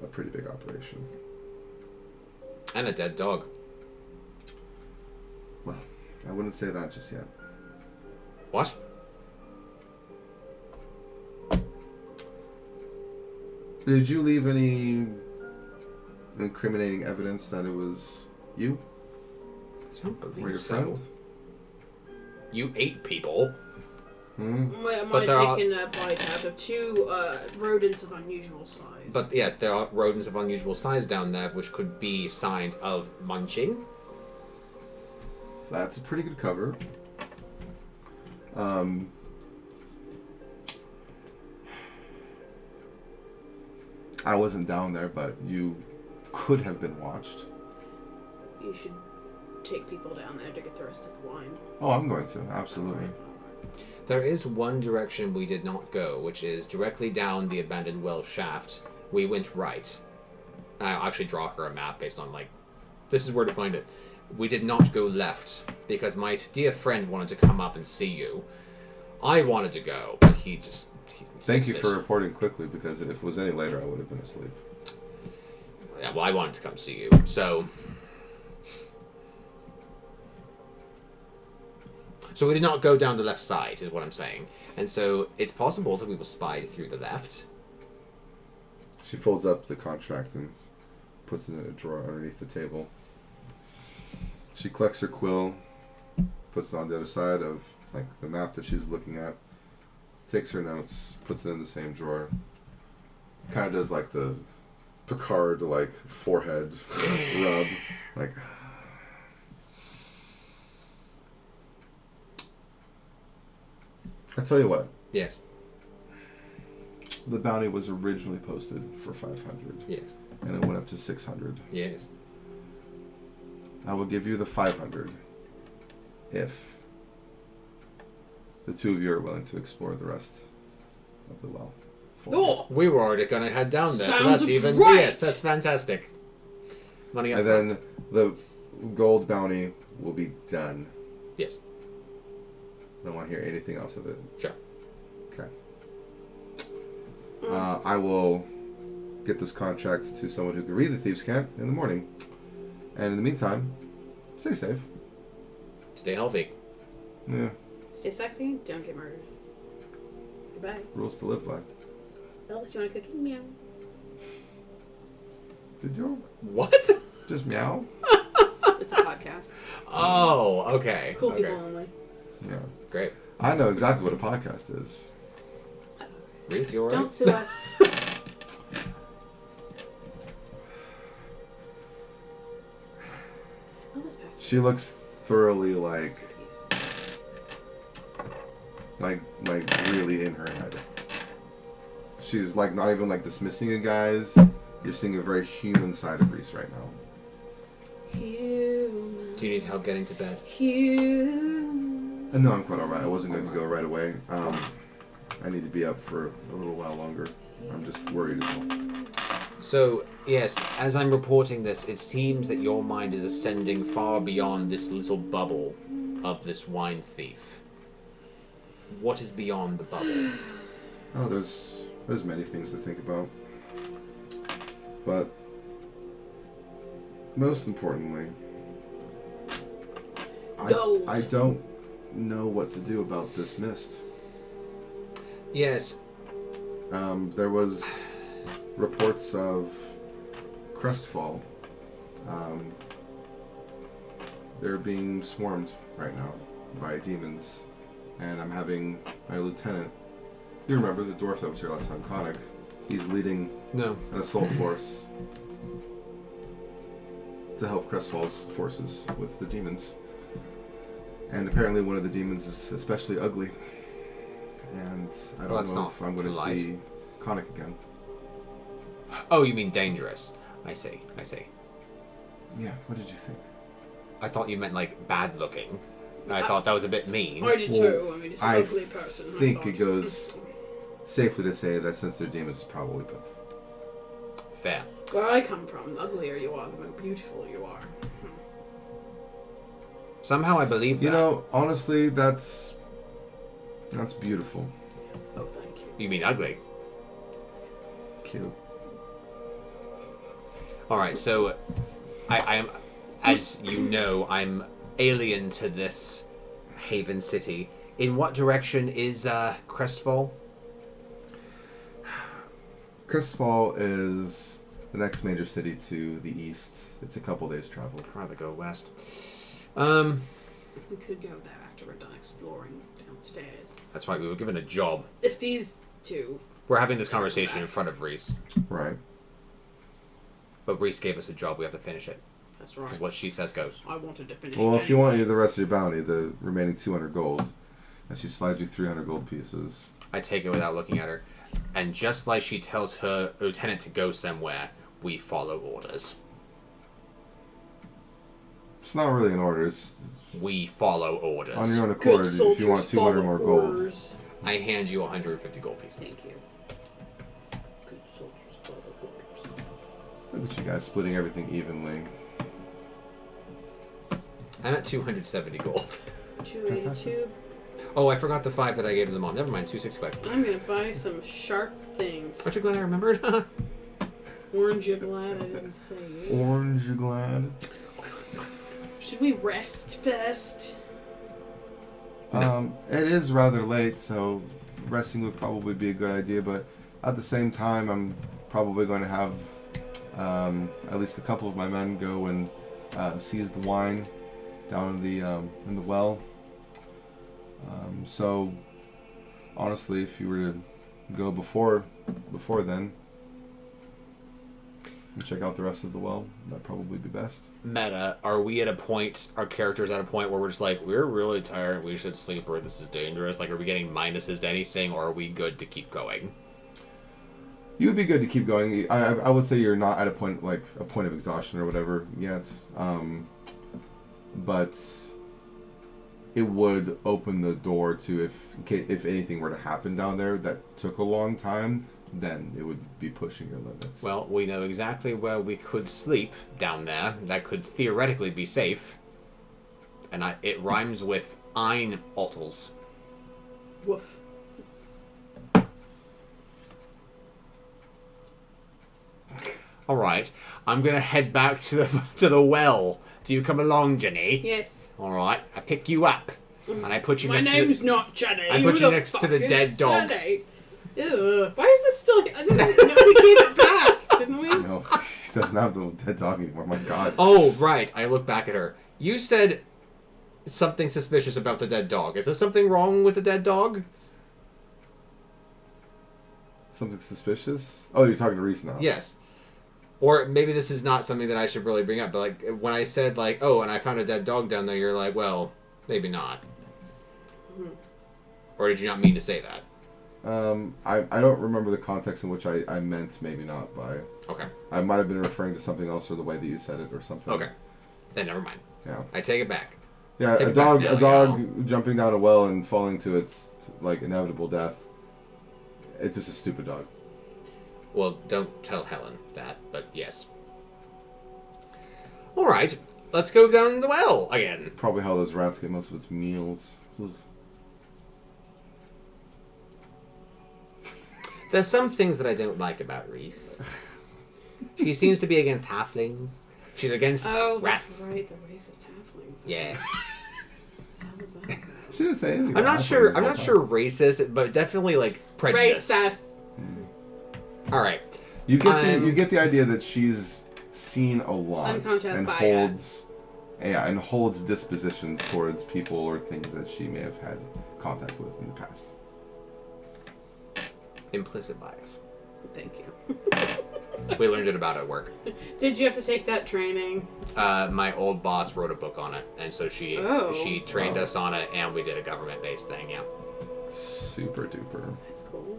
a pretty big operation. And a dead dog. Well, I wouldn't say that just yet. What? Did you leave any incriminating evidence that it was you I don't or believe your so. friend? You ate people. Hmm? Am But I there are- taking a bite out of two rodents of unusual size? But yes, there are rodents of unusual size down there, which could be signs of munching. That's a pretty good cover. I wasn't down there, but you could have been watched. You should take people down there to get the rest of the wine. Oh, I'm going to. Absolutely. There is one direction we did not go, which is directly down the abandoned well shaft. We went right. I'll actually draw her a map based on, like, this is where to find it. We did not go left, because my dear friend wanted to come up and see you. I wanted to go, but he just... Thank you for reporting quickly, because if it was any later, I would have been asleep. Yeah, well, I wanted to come see you, so... So we did not go down the left side, is what I'm saying. And so it's possible that we were spied through the left. She folds up the contract and puts it in a drawer underneath the table. She collects her quill, puts it on the other side of like the map that she's looking at, takes her notes, puts it in the same drawer. Kind of does like the Picard like forehead rub, like. I tell you what. Yes. The bounty was originally posted for 500. Yes. And it went up to 600. Yes. I will give you the 500 if the two of you are willing to explore the rest of the well. Oh, we were already gonna head down there, so Sounds that's even right. yes, that's fantastic. Money up And front. then the gold bounty will be done. Yes. I don't want to hear anything else of it. Sure. Okay. I will get this contract to someone who can read the Thieves' Cant in the morning. And in the meantime, stay safe. Stay healthy. Yeah. Stay sexy, don't get murdered. Goodbye. Rules to live by. Elvis, you want a cookie? Meow. Did you? What? Just meow? It's a podcast. Oh, okay. Cool okay. people only. Yeah. Great. I know exactly what a podcast is. Reese, you alright? Don't sue us. Elvis passed away. She looks thoroughly like Rest in peace. really in her head. She's like not even like dismissing you guys. You're seeing a very human side of Reese right now. Human. Do you need help getting to bed? Human. And no, I'm quite alright. I wasn't going to go right away. I need to be up for a little while longer. I'm just worried as well. So, yes, as I'm reporting this, it seems that your mind is ascending far beyond this little bubble of this wine thief. What is beyond the bubble? Oh, there's many things to think about. But most importantly, I don't know what to do about this mist. Yes. There was reports of Crestfall. They're being swarmed right now by demons, and I'm having my lieutenant. You remember the dwarf that was here last time, Conic? He's leading No. an assault force to help Crestfall's forces with the demons. And apparently one of the demons is especially ugly. And I don't know if I'm going to see Conic again. Oh, you mean dangerous. I see. Yeah, what did you think? I thought you meant, like, bad looking. I thought that was a bit mean. I did too. I mean, it's an ugly person. I think it goes safely to say that since they're demons, it's probably both. Fair. Where I come from, the uglier you are, the more beautiful you are. Somehow I believe that. You know, honestly, that's beautiful. Oh, thank you. You mean ugly? Cute. Alright, so I am, as you know, I'm alien to this Haven City. In what direction is Crestfall? Crestfall is the next major city to the east. It's a couple days' travel. I'd rather go west. We could go there after we're done exploring downstairs. That's right, we were given a job. If these two... We're having this conversation in front of Reese. Right. But Reese gave us a job, we have to finish it. That's right. Because what she says goes. I wanted to finish Well, it if you anyway. want the rest of your bounty, the remaining 200 gold, and she slides you 300 gold pieces. I take it without looking at her. And just like she tells her lieutenant to go somewhere, we follow orders. It's not really an order. It's We follow orders. on your own Good accord if soldiers you want 200 follow more gold. orders. I hand you 150 gold pieces. Thank you. Good soldiers follow orders. Look at you guys splitting everything evenly. I'm at 270 gold. 282. Oh, I forgot the 5 that I gave to the mom. Never mind, 265. I'm gonna buy some sharp things. Aren't you glad I remembered? Orange, you're glad I didn't say it. Orange, you glad? Should we rest first? No. It is rather late, so resting would probably be a good idea, but at the same time, I'm probably going to have at least a couple of my men go and seize the wine down in the well. So honestly, if you were to go before then and check out the rest of the well, that'd probably be best. Meta, are we at a point, our characters at a point where we're just like, we're really tired, we should sleep, or this is dangerous? Like, are we getting minuses to anything, or are we good to keep going? You would be good to keep going. I would say you're not at a point of exhaustion or whatever yet, but it would open the door to if anything were to happen down there that took a long time, then it would be pushing your limits. Well, we know exactly where we could sleep down there. That could theoretically be safe. And it rhymes with Ein Ottels. Woof. Alright, I'm gonna head back to the well. Do you come along, Jenny? Yes. Alright, I pick you up. And I put you My next name's to not Jenny. I Who put you the next to fuck the is dead dog. Jenny? Ew. Why is this still... I don't know. We gave it back, didn't we? No, he doesn't have the dead dog anymore. My God. Oh, right. I look back at her. You said something suspicious about the dead dog. Is there something wrong with the dead dog? Something suspicious? Oh, you're talking to Reese now. Yes. Or maybe this is not something that I should really bring up, but like when I said like, oh, and I found a dead dog down there, you're like, well, maybe not. Or did you not mean to say that? I don't remember the context in which I meant maybe not by. Okay. I might have been referring to something else or the way that you said it or something. Okay. Then never mind. Yeah. I take it back. Yeah, Take a it back dog, now, a dog jumping down a well and falling to its like inevitable death. It's just a stupid dog. Well, don't tell Helen that, but yes. All right, let's go down the well again. Probably how those rats get most of its meals. Ugh. There's some things that I don't like about Reese. She seems to be against halflings. She's against Oh, rats. that's right. The racist halfling. Yeah. What was that? She didn't say anything. I'm not sure. I'm not sure racist, but definitely like prejudice. Racist. All right. You get the idea that she's seen a lot Unconscious and bias. holds dispositions towards people or things that she may have had contact with in the past. Implicit bias. Thank you. We learned it about at work. Did you have to take that training? My old boss wrote a book on it, and so she trained us on it, and we did a government-based thing. Yeah. Super duper. That's cool.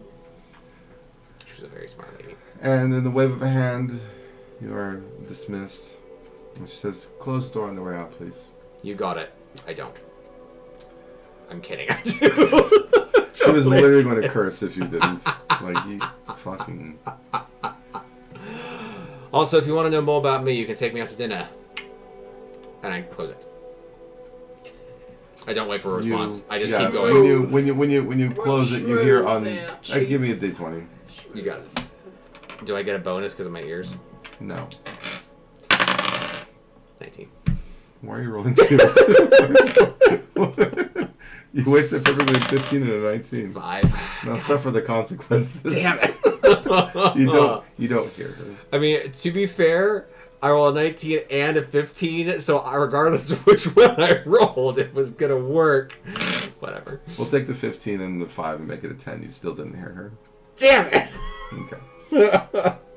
She's a very smart lady. And in the wave of a hand, you are dismissed. And she says, "Close the door on the way out, please." You got it. I don't. I'm kidding. I do. She was literally going to curse if you didn't. Like, you fucking... Also, if you want to know more about me, you can take me out to dinner. And I close it. I don't wait for a response. I just keep going. When you close it, you hear on... give me a D20. You got it. Do I get a bonus because of my ears? No. 19. Why are you rolling 2? You wasted perfectly a 15 and a 19. 5. Now suffer the consequences. Damn it. You don't hear her. I mean, to be fair, I rolled a 19 and a 15, so regardless of which one I rolled, it was gonna work. Whatever. We'll take the 15 and the 5 and make it a 10. You still didn't hear her. Damn it! Okay.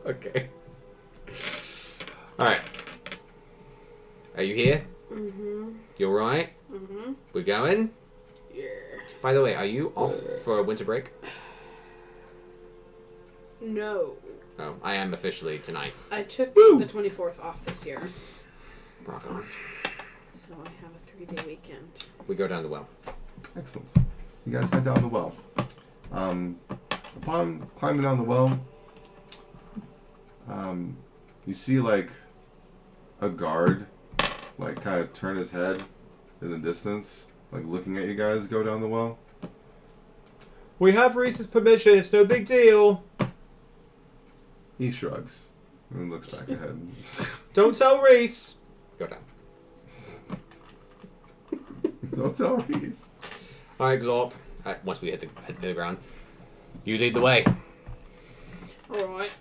Okay. Alright. Are you here? Mm-hmm. You alright? Mm-hmm. We going? Yeah. By the way, are you off for a winter break? No. Oh, I am officially tonight. I took the 24th off this year. Rock on. So I have a 3-day weekend. We go down the well. Excellent. You guys head down the well. Upon climbing down the well, you see like a guard like kind of turn his head in the distance, like looking at you guys go down the well. We have Reese's permission. It's no big deal. He shrugs and looks back ahead. Don't tell Reese. Go down. Don't tell Reese. All right, Glorp. Once we hit the ground, you lead the way. Alright.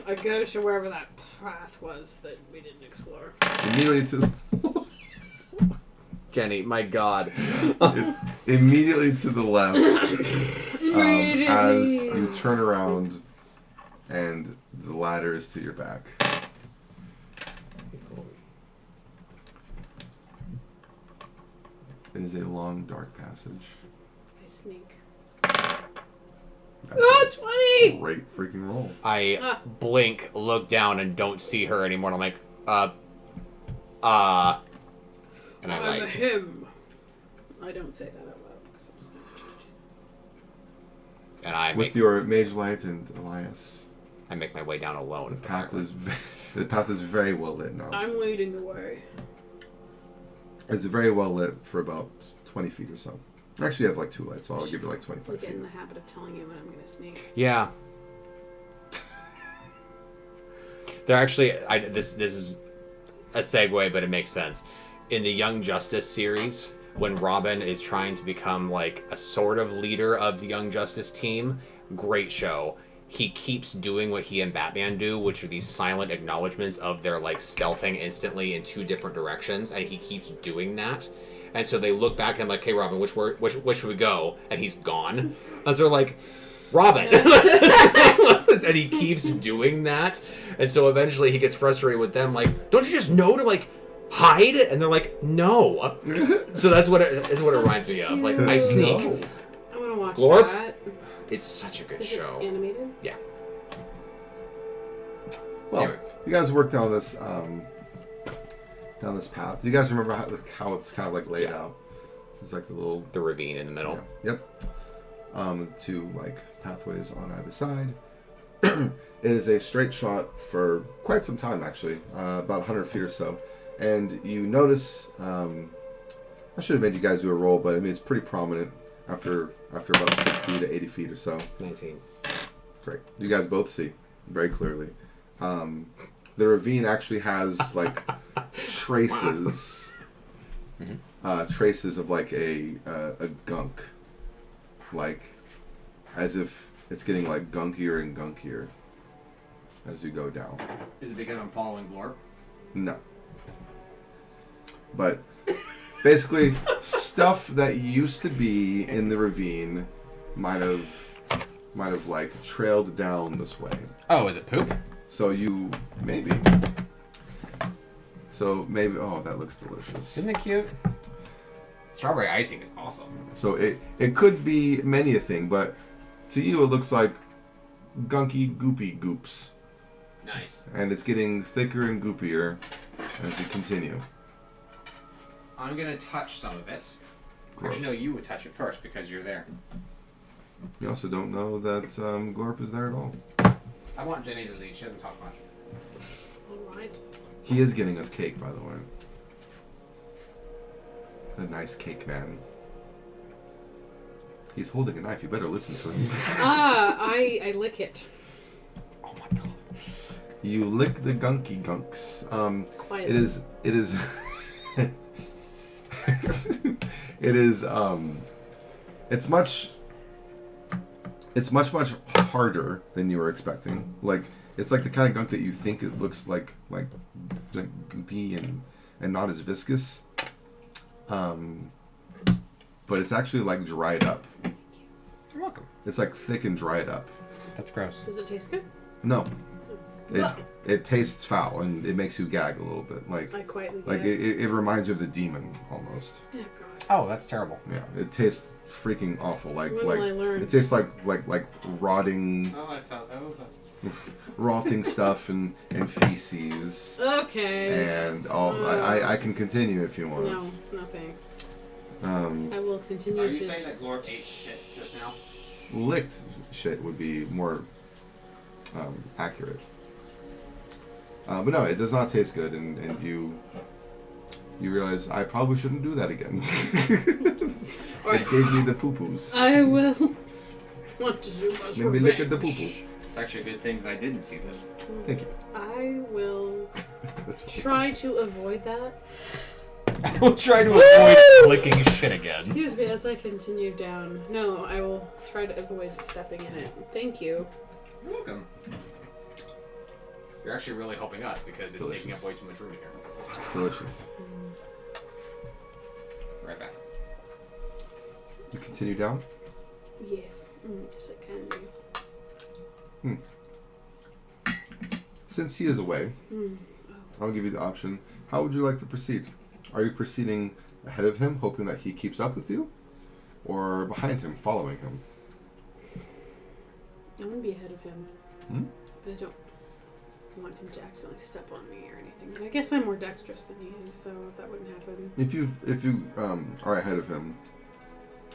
I go to wherever that path was that we didn't explore. Immediately to Jenny, my God. it's immediately to the left as you turn around and the ladder is to your back. It is a long, dark passage. I sneak. That's 20! Great freaking roll. I blink, look down, and don't see her anymore. And I'm like, and I'm a him. I don't say that out loud because I'm so and I with your mage light and Elias. I make my way down alone. The path is very well lit now. I'm leading the way. It's very well lit for about 20 feet or so. Actually, you have like 2 lights, so I'll give you like 25 I get feet. in the habit of telling you when I'm going to sneak. Yeah. They're actually. This is a segue, but it makes sense. In the Young Justice series, when Robin is trying to become like a sort of leader of the Young Justice team, great show. He keeps doing what he and Batman do, which are these silent acknowledgments of their like stealthing instantly in 2 different directions, and he keeps doing that. And so they look back and I'm like, "Hey, Robin, which should we go?" And he's gone. As they're like, "Robin," and he keeps doing that. And so eventually he gets frustrated with them, like, "Don't you just know to like hide?" And they're like, "No." So that's what it reminds me of. Like, I sneak. No. I want to watch Glorp? that. It's such a good Is show. it animated? Yeah. Well, Anyway. you guys work down this path. Do you guys remember how it's kind of like laid out? It's like The ravine in the middle. Yeah, yep. 2 like pathways on either side. It is a straight shot for quite some time, actually, about 100 feet or so. And you notice, I should have made you guys do a roll, but I mean it's pretty prominent after about 60 to 80 feet or so. 19. Great. You guys both see very clearly. The ravine actually has like traces traces of like a gunk, like as if it's getting like gunkier and gunkier as you go down. Is it because I'm following Glorp? No. But basically, stuff that used to be in the ravine might have like trailed down this way. Oh, is it poop? So you maybe. Oh, that looks delicious. Isn't it cute? Strawberry icing is awesome. So it could be many a thing, but to you it looks like gunky goopy goops. Nice. And it's getting thicker and goopier as you continue. I'm gonna touch some of it. Gross. Actually, no, you would touch it first because you're there. You also don't know that Glorp is there at all. I want Jenny to lead. She doesn't talk much. Alright. He is getting us cake, by the way. A nice cake man. He's holding a knife. You better listen to him. I lick it. Oh my god. You lick the gunky gunks. Quietly. It is it is it's much harder than you were expecting. Like it's like the kind of gunk that you think it looks like goopy and not as viscous. But it's actually like dried up. You're welcome. It's like thick and dried up. That's gross. Does it taste good? No. It tastes foul and it makes you gag a little bit. Like I quietly like gag. it reminds you of the demon almost. Oh god. Oh, that's terrible. Yeah, it tastes freaking awful. Like When will I learn? it tastes like rotting Oh, I felt over. rotting stuff and feces. Okay. And all I can continue if you want. No thanks. Um, I will continue Are to. you saying that Glorp ate shit just now? licked shit would be more accurate. But no, it does not taste good, and you realize I probably shouldn't do that again. Alright. It gave me the poo-poos. I will want to do much Made me lick at the poo-poo. It's actually a good thing that I didn't see this. Thank you. I will That's fine. try to avoid that. I will try to avoid licking shit again. Excuse me as I continue down. No, I will try to avoid stepping in it. Thank you. You're welcome. You're actually really helping us because it's Delicious. taking up way too much room in here. Delicious. Right back. You continue down. Yes. Yes, I can do. Since he is away, I'll give you the option. How would you like to proceed? Are you proceeding ahead of him, hoping that he keeps up with you? Or behind him, following him? I want to be ahead of him. But I don't want him to accidentally step on me or anything. But I guess I'm more dexterous than he is, so that wouldn't happen. If you are ahead of him,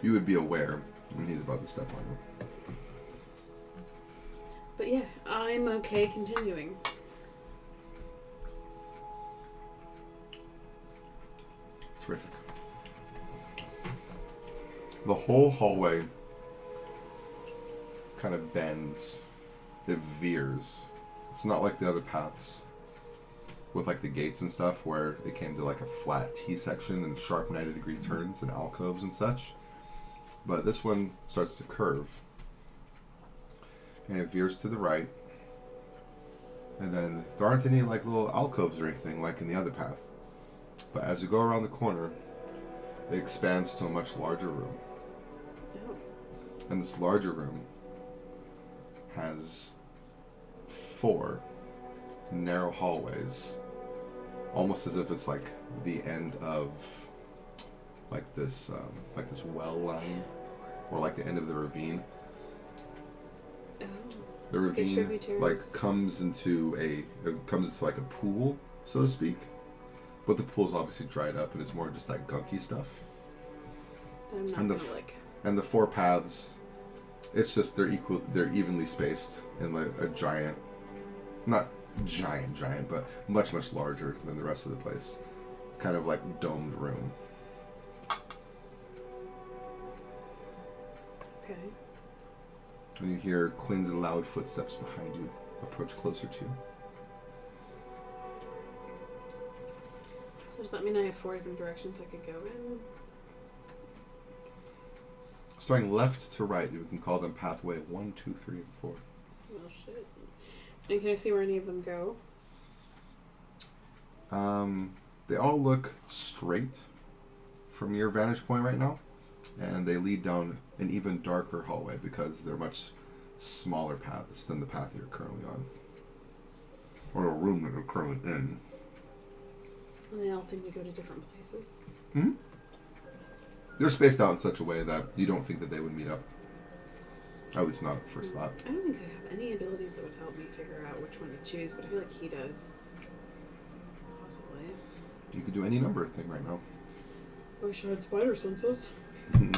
you would be aware when he's about to step on you. But yeah, I'm okay continuing. Terrific. The whole hallway kind of bends. It veers. It's not like the other paths with like the gates and stuff where it came to like a flat T section and sharp 90-degree turns and alcoves and such. But this one starts to curve. And it veers to the right. And then there aren't any like little alcoves or anything like in the other path. But as you go around the corner, it expands to a much larger room. Oh. And this larger room has 4 narrow hallways, almost as if it's like the end of like this well line, or like the end of the ravine. Oh. The ravine tributaries. like comes into like a pool, so to speak. But the pool's obviously dried up and it's more just like gunky stuff. I'm not And the gonna like. And the 4 paths, it's just they're evenly spaced in like a giant, not giant, but much larger than the rest of the place. Kind of like domed room. Okay. And you hear Quinn's loud footsteps behind you approach closer to you. So does that mean I have 4 different directions I could go in? Starting left to right, you can call them pathway 1, 2, 3, and 4. Well, shit. And can I see where any of them go? They all look straight from your vantage point right now, and they lead down an even darker hallway because they're much smaller paths than the path you're currently on, or the room that you're currently in. And they all seem to go to different places. Hmm. They're spaced out in such a way that you don't think that they would meet up. At least not at first thought. I don't think I have any abilities that would help me figure out which one to choose, but I feel like he does. Possibly. You could do any number of thing right now. I wish I had spider senses. I feel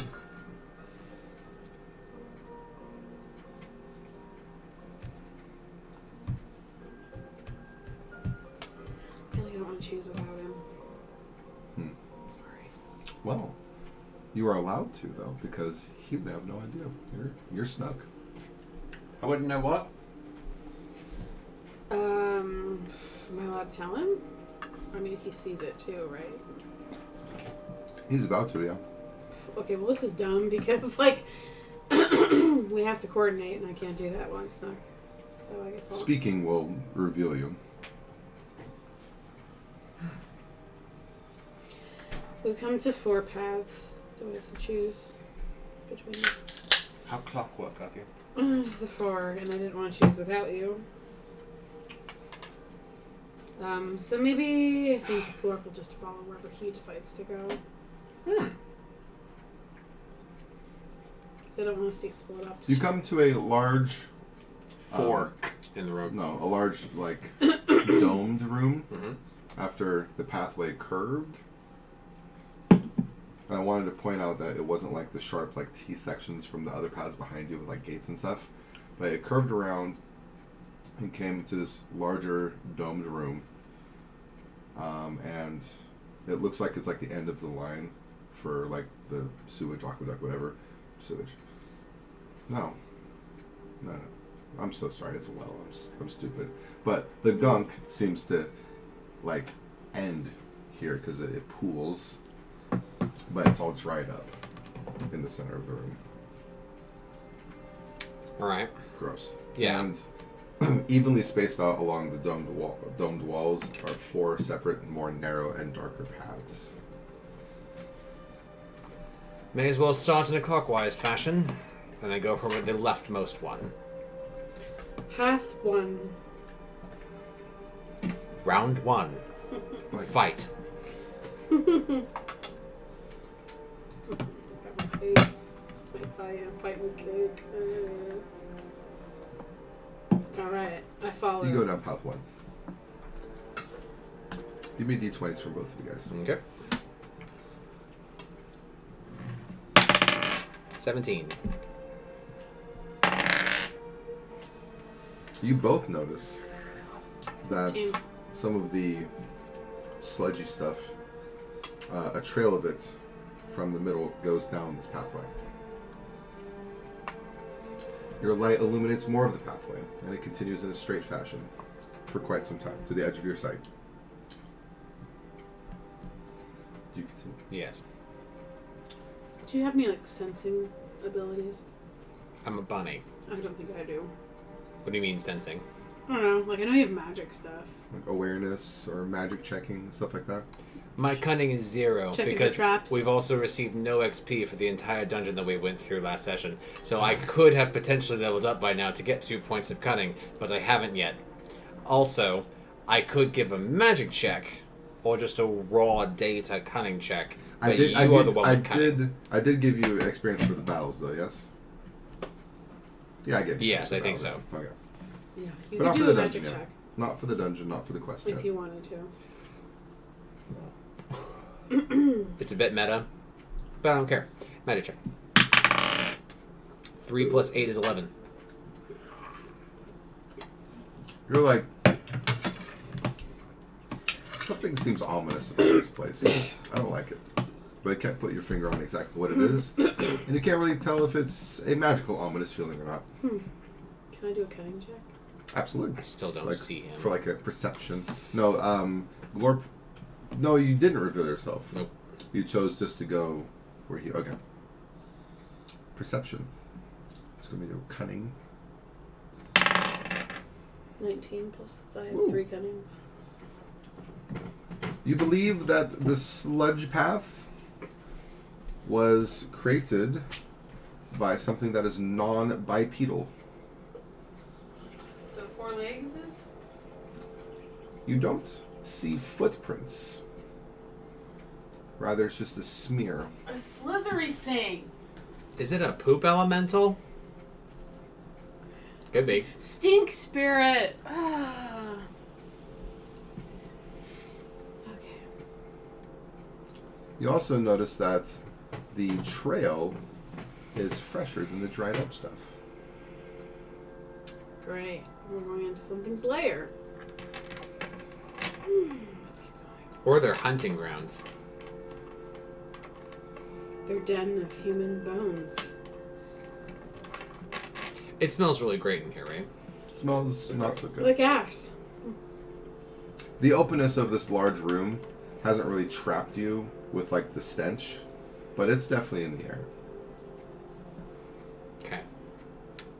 like I don't want to choose without him. Sorry. Well, you are allowed to though, because he would have no idea. You're snuck. I wouldn't know what. Am I allowed to tell him? I mean, he sees it too, right? He's about to, yeah. Okay, well this is dumb because, like, we have to coordinate and I can't do that while I'm stuck. So I guess I'll... Speaking will reveal you. We've come to 4 paths that we have to choose between. How clockwork of you? The 4, and I didn't want to choose without you. So maybe I think Glorp will just follow wherever he decides to go. So I don't want us to get split up. You come to a large Fork in the road. No, a large, like, domed room after the pathway curved. And I wanted to point out that it wasn't like the sharp, like, T sections from the other paths behind you with, like, gates and stuff. But it curved around and came to this larger domed room. And it looks like it's, like, the end of the line for, like, the sewage, aqueduct, whatever. Sewage. No. I'm so sorry. It's a well. I'm stupid. But the gunk seems to, like, end here because it pools. But it's all dried up in the center of the room. Alright. Gross. Yeah. And evenly spaced out along the domed walls are 4 separate, more narrow and darker paths. May as well start in a clockwise fashion. Then I go for the leftmost one. Path 1. Round 1. Like, Fight. Got my cake. It's my fight. I'm fighting with cake. Alright, I follow. you go down path 1. Give me d20s for both of you guys. Okay. 17. You both notice that 10. some of the sludgy stuff, a trail of it from the middle goes down this pathway. Your light illuminates more of the pathway, and it continues in a straight fashion for quite some time, to the edge of your sight. Do you continue? Yes. Do you have any, like, sensing abilities? I'm a bunny. I don't think I do. What do you mean sensing? I don't know. Like, I know you have magic stuff. Like awareness or magic checking, stuff like that? My cunning is 0 Checking for because traps. we've also received no XP for the entire dungeon that we went through last session. So I could have potentially leveled up by now to get 2 points of cunning, but I haven't yet. Also, I could give a magic check or just a raw data cunning check. But you are the one with cunning. I did give you experience for the battles, though. Yes. Yeah, I gave you. Yes, for the I think battles. so. Okay. Yeah, you But could not for do the a magic dungeon, yeah. check Not for the dungeon, not for the quest if yet. you wanted to. It's a bit meta, but I don't care. Magic check. 3 plus 8 is 11. You're like, something seems ominous about this place. I don't like it. But you can't put your finger on exactly what it is. And you can't really tell if it's a magical ominous feeling or not. Can I do a cunning check? Absolutely. I still don't Like, see him. for like a perception. No, Glorp No, you didn't reveal yourself. Nope. You chose just to go where he... Okay. Perception. It's going to be a cunning. 19 plus I have Ooh. 3 cunning. You believe that the sludge path was created by something that is non-bipedal. So 4 legs is? You don't see footprints. Rather, it's just a smear. A slithery thing. Is it a poop elemental? Could be. Stink spirit. Ah. Okay. You also notice that the trail is fresher than the dried up stuff. Great. We're going into something's lair. Let's keep going. Or their hunting grounds. Their den of human bones. It smells really great in here, right? Smells not so good. Like ass. The openness of this large room hasn't really trapped you with like the stench, but it's definitely in the air. Okay.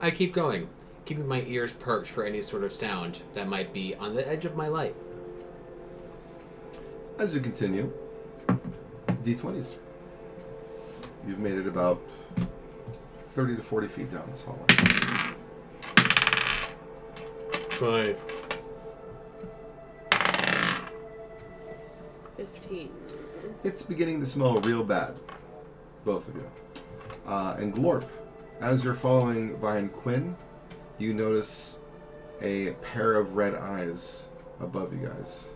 I keep going, keeping my ears perked for any sort of sound that might be on the edge of my life. As you continue, D20s. You've made it about 30 to 40 feet down this hallway. 5. 15. It's beginning to smell real bad. Both of you. And Glorp, as you're following behind Quinn, you notice a pair of red eyes above you guys.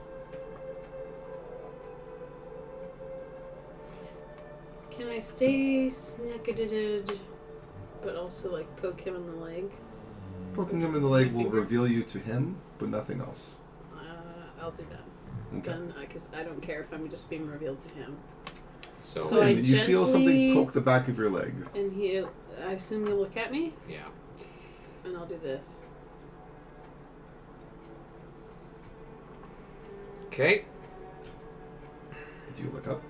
Can I stay snackadid, but also like poke him in the leg? Poking him in the leg will reveal you to him, but nothing else. I'll do that. Okay. Then, because I don't care if I'm just being revealed to him. So So I And you feel something gently- poke the back of your leg. And I assume he'll look at me, yeah. and I'll do this. Okay. Do you look up?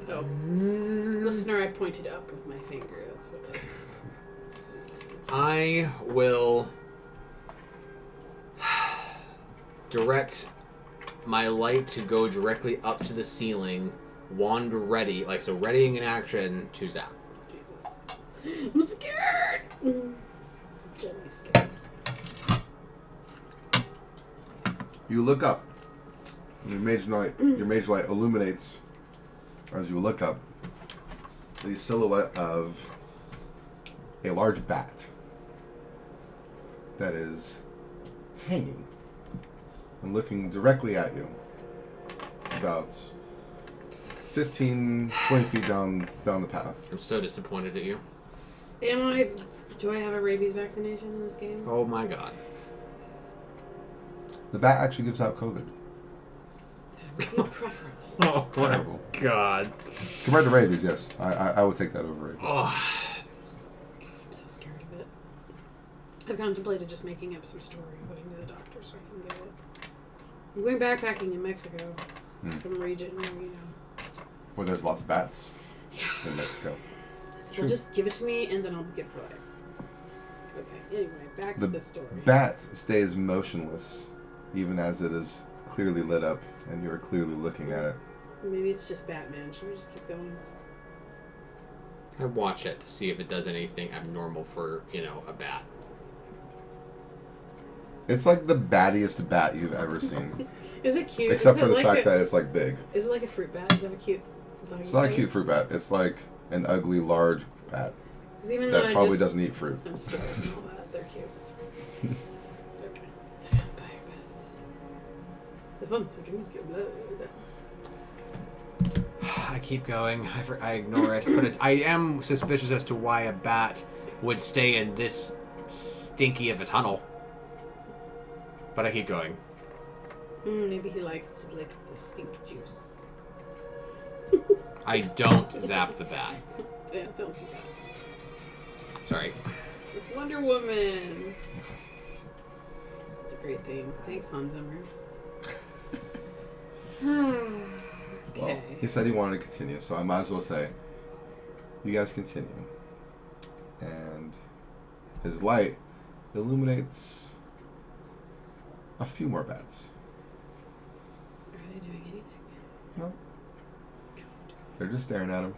Oh. Listener, I pointed up with my finger. That's what I will direct my light to go directly up to the ceiling, wand ready, like so readying in action to zap. Jesus. I'm scared! Gently scared. You look up. Your mage light illuminates as you look up the silhouette of a large bat that is hanging and looking directly at you, about 15, 20 feet down the path. I'm so disappointed at you. Do I have a rabies vaccination in this game? Oh my god. The bat actually gives out COVID. That would be preferable. Oh my Terrible. god. Compared to rabies, yes. I would take that over rabies. Oh. I'm so scared of it. I've contemplated just making up some story and going to the doctor so I can get it. I'm going backpacking in Mexico. Some region where, Where there's lots of bats Yeah. in Mexico. So True. they'll just give it to me and then I'll be good for life. Okay, anyway, back to The the story. bat stays motionless, even as it is clearly lit up and you are clearly looking at it. Maybe it's just Batman. Should we just keep going? I watch it to see if it does anything abnormal for, a bat. It's like the battiest bat you've ever seen. Is it cute? Except Is for it the like fact a, that it's like big. Is it like a fruit bat? Is that a cute? It's not a cute fruit bat. It's like an ugly, large bat Even though that I probably just, doesn't eat fruit. I'm scared and all that. They're cute. Okay. It's a vampire bats. The fun to drink your blood. I keep going. I ignore it. But I am suspicious as to why a bat would stay in this stinky of a tunnel. But I keep going. Maybe he likes to lick the stink juice. I don't zap the bat. Yeah, don't do that. Sorry. Wonder Woman. It's a great great theme. Thanks, Hans Zimmer. Well, Okay. he said he wanted to continue, so I might as well say, you guys continue. And his light illuminates a few more bats. Are they doing anything? No. They're just staring at him.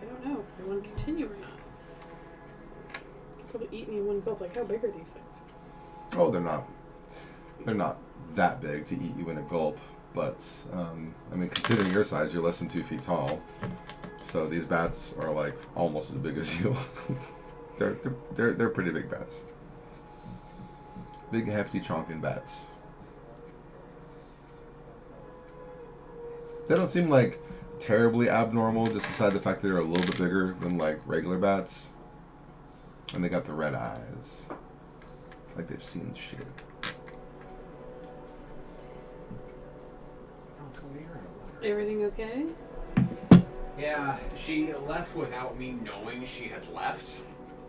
I don't know if I want to continue or not. Could probably eat me in one gulp. Like, how big are these things? Oh, they're not. They're not that big to eat you in a gulp, but I mean, considering your size, you're less than 2 feet tall. So these bats are like almost as big as you. they're pretty big bats. Big, hefty, chonking bats. They don't seem like terribly abnormal, just aside the fact that they're a little bit bigger than like regular bats. And they got the red eyes. Like they've seen shit. Everything okay? Yeah, she left without me knowing she had left.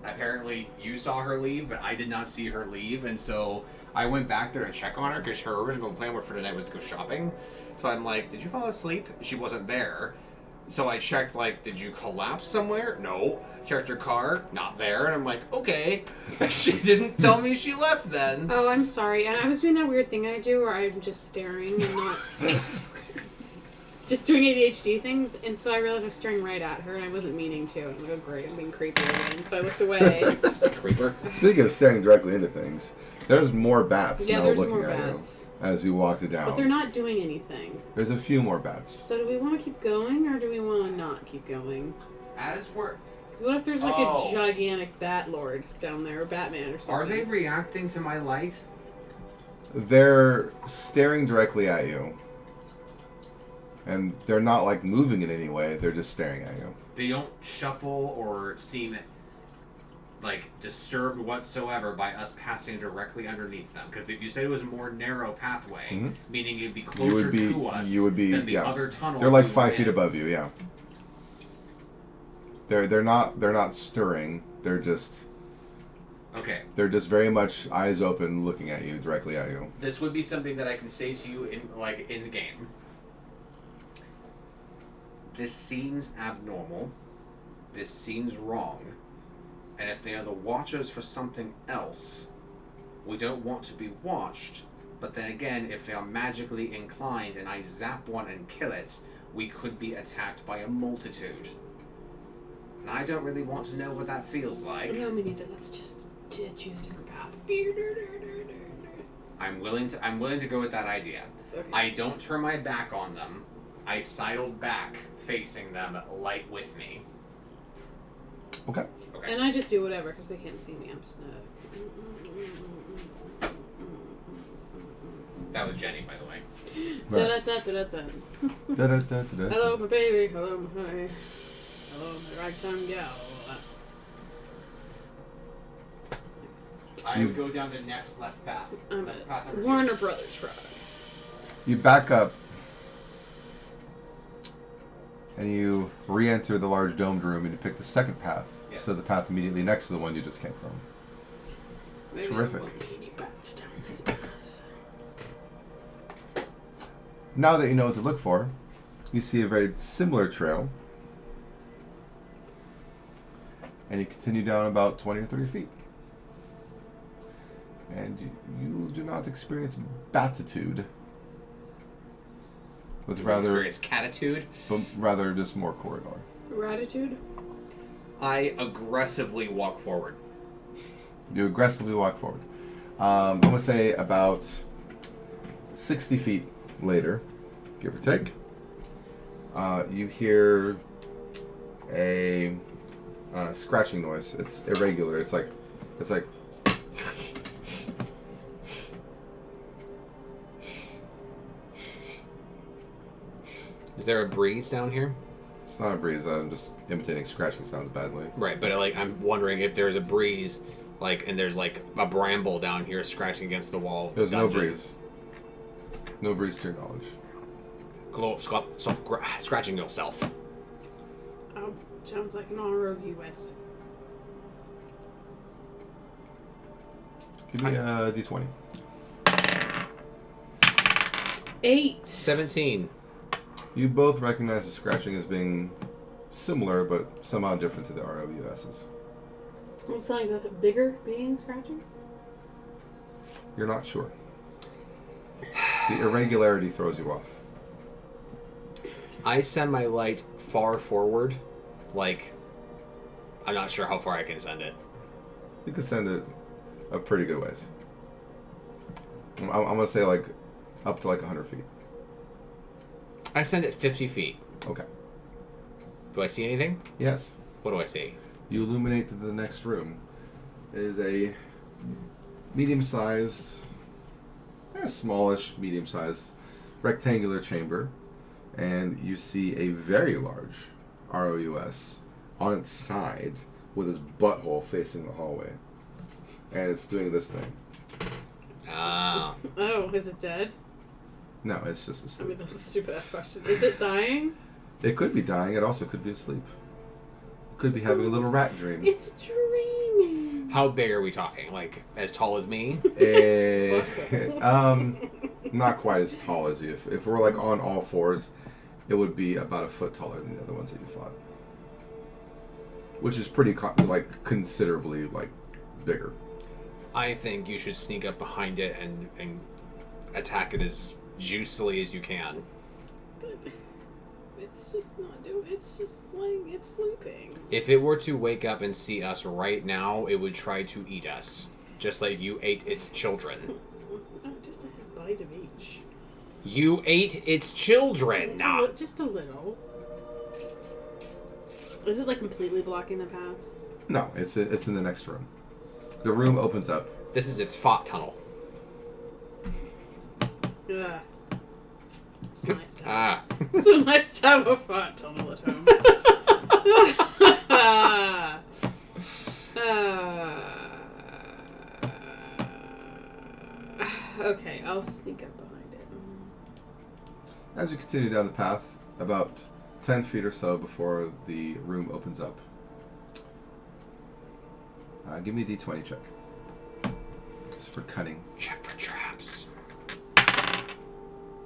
Apparently, you saw her leave, but I did not see her leave, and so I went back there to check on her because her original plan for tonight was to go shopping. So I'm like, did you fall asleep? She wasn't there. So I checked, like, did you collapse somewhere? No. Checked her car? Not there. And I'm like, okay. She didn't tell me she left then. Oh, I'm sorry. And I was doing that weird thing I do where I'm just staring and not... just doing ADHD things, and so I realized I was staring right at her, and I wasn't meaning to. And I'm like, oh great, I'm being creepy again. So I looked away. Creeper. Speaking of staring directly into things, there's more bats now there's looking more at bats. you as you walked it down. But they're not doing anything. There's a few more bats. So do we want to keep going, or do we want to not keep going? As we're... Because what if there's like Oh. a gigantic bat lord down there, or Batman or something? Are they reacting to my light? They're staring directly at you. And they're not like moving in any way, they're just staring at you. They don't shuffle or seem like disturbed whatsoever by us passing directly underneath them. Because if you said it was a more narrow pathway, meaning it'd be closer to us than the other tunnels. They're like we 5 were feet in. above you, yeah. They're not stirring. They're just very much eyes open, looking at you, directly at you. This would be something that I can say to you in the game. This seems abnormal. This seems wrong. And if they are the watchers for something else, we don't want to be watched. But then again, if they are magically inclined and I zap one and kill it, we could be attacked by a multitude. And I don't really want to know what that feels like. No, me neither. Let's just choose a different path. I'm willing to go with that idea. Okay. I don't turn my back on them. I sidle back, facing them, light with me. Okay. And I just do whatever because they can't see me. I'm snug. That was Jenny, by the way. Right. Da-da-da-da-da. Hello, my baby. Hello, my honey. Hello, my ragtime gal. I would go down the next left path. I'm Path at number 2. Warner Brothers Road. You back up and you re-enter the large domed room and you pick the second path. Yeah. So the path immediately next to the one you just came from. Maybe Terrific. one teeny bats down this path. Now that you know what to look for, you see a very similar trail. And you continue down about 20 or 30 feet. And you do not experience batitude. With rather, Experience catitude. but rather just more corridor. Gratitude? I aggressively walk forward. You aggressively walk forward. I'm going to say about 60 feet later, give or take, you hear a scratching noise. It's irregular. It's like Is there a breeze down here? it's not a breeze. I'm just imitating scratching sounds badly. Right, but like I'm wondering if there's a breeze, like, and there's like a bramble down here scratching against the wall. of the There's no dungeon. breeze. No breeze to your knowledge. stop scratching yourself. Oh, sounds like an ROUS. Give me a d20. 8. 17. You both recognize the scratching as being similar, but somehow different to the ROUSs. It's something like a bigger being scratching? You're not sure. The irregularity throws you off. I send my light far forward. Like, I'm not sure how far I can send it. You could send it a pretty good ways. I'm going to say like up to like 100 feet. I send it 50 feet. Okay. Do I see anything? Yes. What do I see? You illuminate the next room. It is a medium-sized, smallish, medium-sized rectangular chamber. And you see a very large ROUS on its side with its butthole facing the hallway. And it's doing this thing. Ah. Oh, is it dead? No, it's just I asleep. mean, that was a stupid ass question. Is it dying? It could be dying. It also could be asleep. It could be having a little rat dream. It's dreaming. How big are we talking? Like, as tall as me? Not quite as tall as you. If we're like on all fours, it would be about a foot taller than the other ones that you fought. Which is pretty, considerably, bigger. I think you should sneak up behind it and attack it as juicily as you can. But it's just not doing. It's just it's sleeping. If it were to wake up and see us right now, it would try to eat us. Just like you ate its children. Oh, just like a bite of each. You ate its children! Nah. Just a little. Is it completely blocking the path? No, it's in the next room. The room opens up. This is its fought tunnel. Yeah. It's nice to have. Ah. So nice to have a fart tunnel at home. Okay, I'll sneak up behind it. As you continue down the path, about 10 feet or so before the room opens up, give me a d20 check. It's for cunning. Check for traps.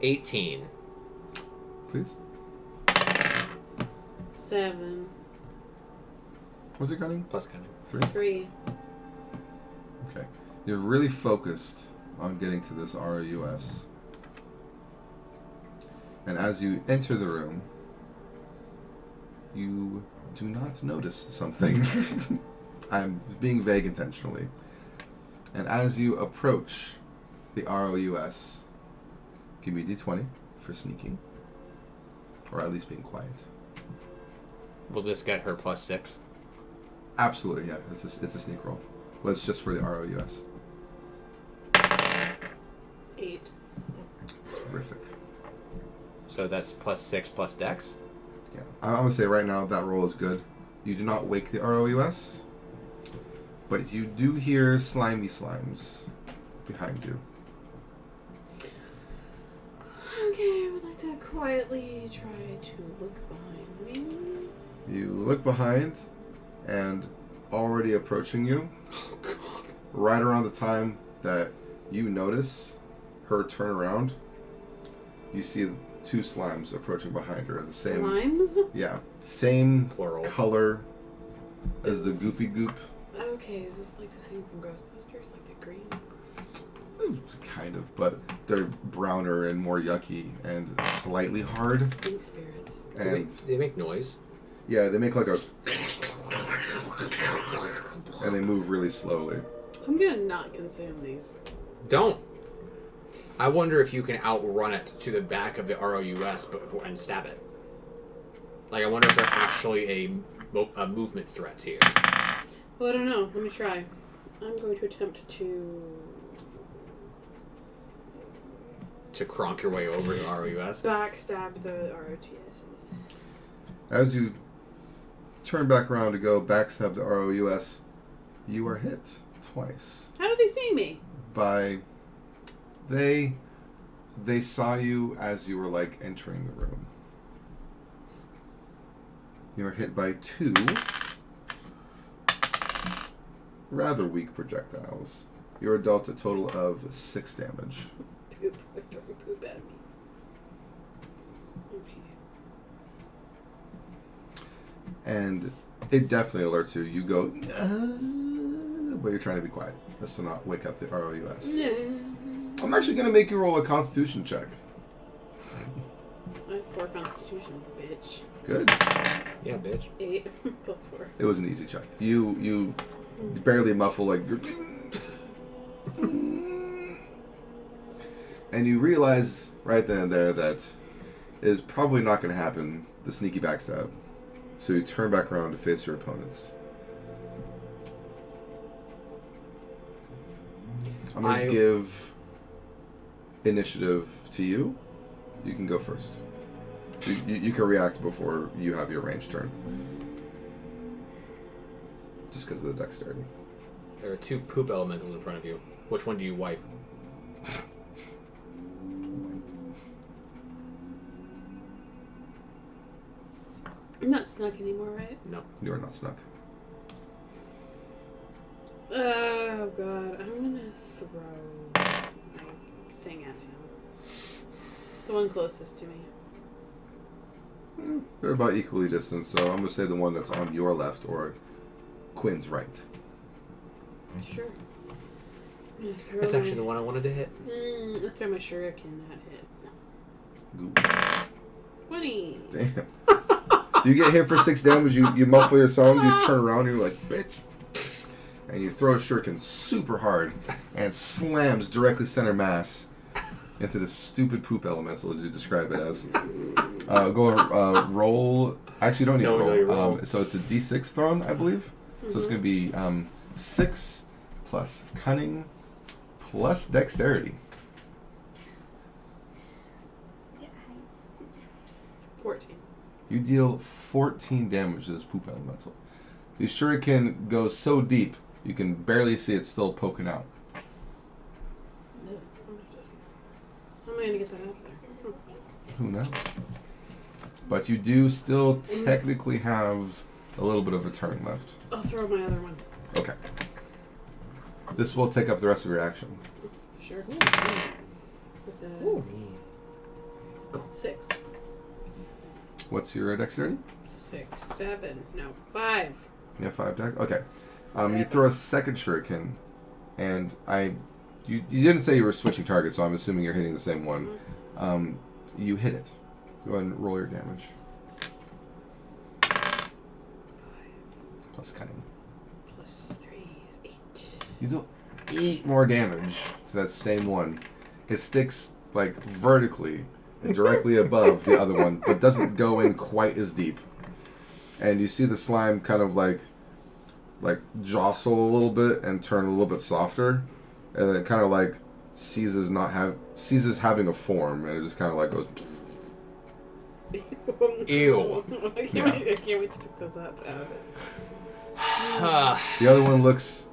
18. Please. 7. Was it cunning? Plus cunning. 3. Okay. You're really focused on getting to this ROUS. And as you enter the room, you do not notice something. I'm being vague intentionally. And as you approach the ROUS, give me a d20 for sneaking. Or at least being quiet. Will this get her plus 6? Absolutely, yeah. It's a sneak roll. Well, it's just for the ROUS. 8. Terrific. So that's plus 6 plus dex? Yeah. I'm going to say right now that roll is good. You do not wake the ROUS, but you do hear slimy slimes behind you. Okay, I would like to quietly try to look behind me. You look behind, and already approaching you, right around the time that you notice her turn around, you see 2 slimes approaching behind her. The same, Slimes? yeah, same Plural. color as the Is this- goopy goop. Okay, is this like the thing from Ghostbusters? Like the green? Kind of, but they're browner and more yucky and slightly hard. Stink spirits. And They make noise. yeah, they make like a, and they move really slowly. I'm gonna not consume these. Don't. I wonder if you can outrun it to the back of the ROUS and stab it. Like, I wonder if they're actually a movement threat to you. Well, I don't know. Let me try. I'm going to attempt To cronk your way over to ROUS. backstab the ROTS. As you turn back around to go backstab the ROUS, you are hit twice How do they see me? by they They saw you as you were like entering the room. You were hit by 2 rather weak projectiles. You were dealt a total of 6 damage. Poop. Throwing poop at me. Okay. And it definitely alerts you. You go, but you're trying to be quiet. That's to not wake up the ROUS. No. I'm actually going to make you roll a Constitution check. I have 4 Constitution, bitch. Good. Yeah, bitch. 8 plus 4. It was an easy check. You barely muffle like you're, and you realize right then and there that it is probably not going to happen. The sneaky backstab. So you turn back around to face your opponents. I'm going to give initiative to you. You can go first. You can react before you have your range turn. Just because of the dexterity. There are 2 poop elementals in front of you. Which one do you wipe? I'm not snuck anymore, right? No. You are not snuck. Oh god, I'm gonna throw my thing at him. The one closest to me. They're about equally distant, so I'm going to say the one that's on your left or Quinn's right. Sure. I'm gonna throw That's my, actually the one I wanted to hit. I'll throw my shuriken at hit. Ooh. 20. Damn. You get hit for 6 damage, you muffle your sound, you turn around, and you're like, bitch. And you throw a shuriken super hard and slams directly center mass into the stupid poop elemental, as you describe it as. Roll. Actually, you don't need No, to no, you roll. roll. So it's a d6 thrown, I believe. So it's going to be 6 plus cunning plus dexterity. 14. You deal 14 damage to this poop elemental. The shuriken goes so deep, you can barely see it still poking out. No. How am I gonna get that out there? Who knows? But you do still technically have a little bit of a turn left. I'll throw my other one. Okay. This will take up the rest of your action. Sure. With a Ooh. 6. What's your dexterity? 6, 7, no, 5. You have 5 dex? Okay. You throw a second shuriken, and you didn't say you were switching targets, so I'm assuming you're hitting the same one. You hit it. Go ahead and roll your damage. 5 Plus cunning. plus 3 is 8. You do 8 more damage to that same one. It sticks like vertically and directly above the other one, but doesn't go in quite as deep. And you see the slime kind of like jostle a little bit and turn a little bit softer, and then it kind of like ceases having a form, and it just kind of like goes. Ew. I can't wait to pick those up out of it. The other one looks.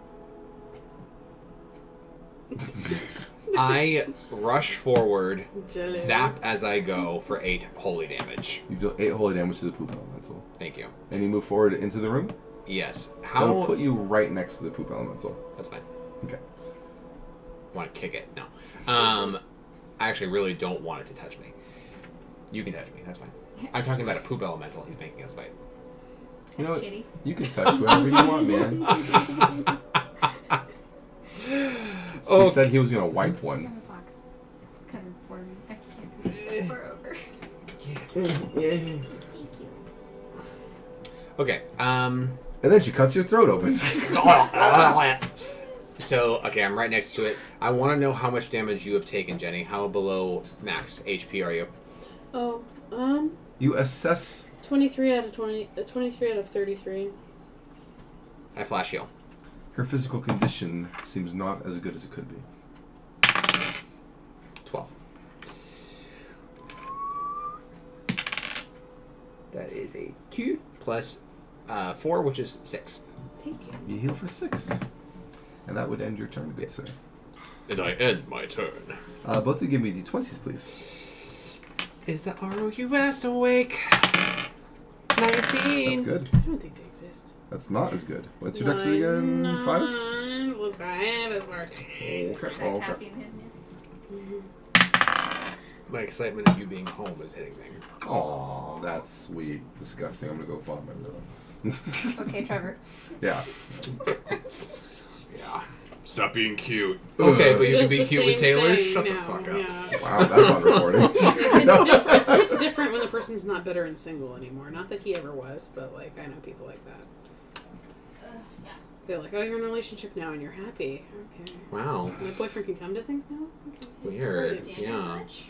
I rush forward, Jelly. zap as I go for 8 holy damage. You deal 8 holy damage to the poop elemental, Thank you. and you move forward into the room. Yes. That'll How? put you right next to the poop elemental. That's fine. Okay. Want to kick it? No. I actually really don't want it to touch me. You can touch me. That's fine. I'm talking about a poop elemental. He's making us fight. You know what? Shitty. You can touch whoever you want, man. He said he was gonna wipe I one. have a box covered for me. I can't push that far over. Thank you. Okay. And then she cuts your throat open. So, okay, I'm right next to it. I want to know how much damage you have taken, Jenny. How below max HP are you? Oh, You assess. 23 out of 23 out of 33. I flash heal. Her physical condition seems not as good as it could be. 12. That is a 2 plus 4, which is 6. Thank you. You heal for 6. And that would end your turn, good sir. And I end my turn. Both of you give me d20s, please. Is the ROUS awake? 19. That's good. I don't think they exist. That's not as good. What's your dex again? 5? 9 plus 5 is 14. Okay. That Okay. caffeine hitting you. My excitement of you being home is hitting me. Aw, that's sweet. Disgusting. I'm gonna go find my little. Okay, Trevor. Yeah. Yeah. Stop being cute. Okay, but you can Does be the cute with same Taylor? thing Shut the now, fuck up. yeah. Wow, that's on recording. It's different when the person's not bitter and single anymore. Not that he ever was, but like I know people like that. Yeah. They're like, oh, you're in a relationship now and you're happy. Okay. Wow. My boyfriend can come to things now? Okay. Weird. Standing Yeah. much?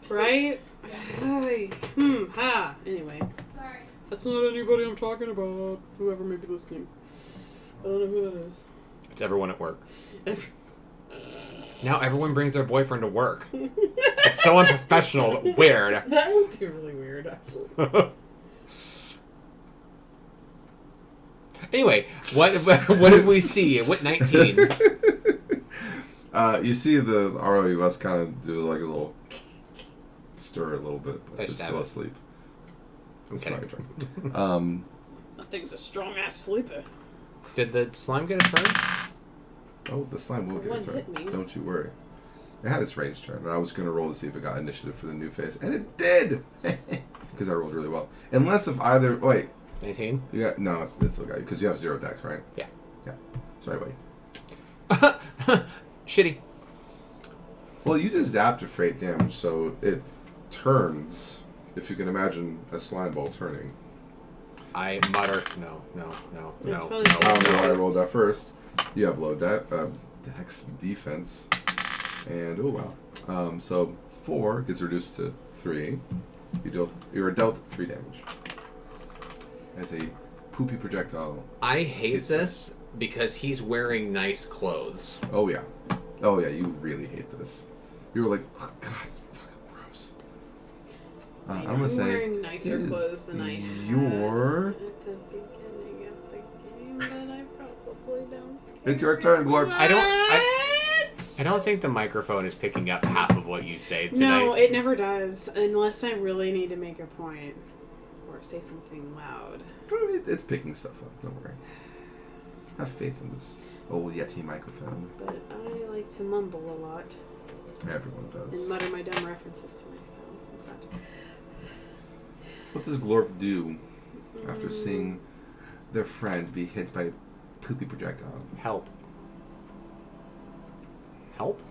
Right? Ay. Ha. Anyway. Sorry. That's not anybody I'm talking about. Whoever may be listening. I don't know who that is. It's everyone at work. Now everyone brings their boyfriend to work. It's so unprofessional, but weird. That would be really weird, actually. Anyway, what did we see? What 19? You see the ROUS kind of do like a little stir a little bit, but I it's stab still it. asleep. It's Okay. not your turn. That thing's a strong ass sleeper. Did the slime get a turn? Oh, the slime will get One a turn. hit me. Don't you worry. It had its range turn, and I was going to roll to see if it got initiative for the new phase, and it did! Because I rolled really well. Unless if either... Oh, wait. 19? You got, no, it's still got you, because you have 0 dex, right? Yeah. Yeah. Sorry, buddy. Shitty. Well, you just zapped a freight damage, so it turns, if you can imagine a slime ball turning. I mutter, no. It's probably I don't know why I Resist. rolled that first. You have low dex defense. And, oh wow. So 4 gets reduced to 3. You are dealt 3 damage. As a poopy projectile. I hate this because he's wearing nice clothes. Oh yeah. Oh yeah, you really hate this. You were like, oh god, it's fucking gross. I'm gonna say wearing nicer it is clothes than I had your... at the beginning of the game, but I probably don't. It's your turn, Glorp. I don't think the microphone is picking up half of what you say tonight. No, it never does, unless I really need to make a point or say something loud. It's picking stuff up, don't worry. Have faith in this old Yeti microphone. But I like to mumble a lot Everyone and does. mutter my dumb references to myself and such. What does Glorp do after seeing their friend be hit by a poopy projectile? Help. Help?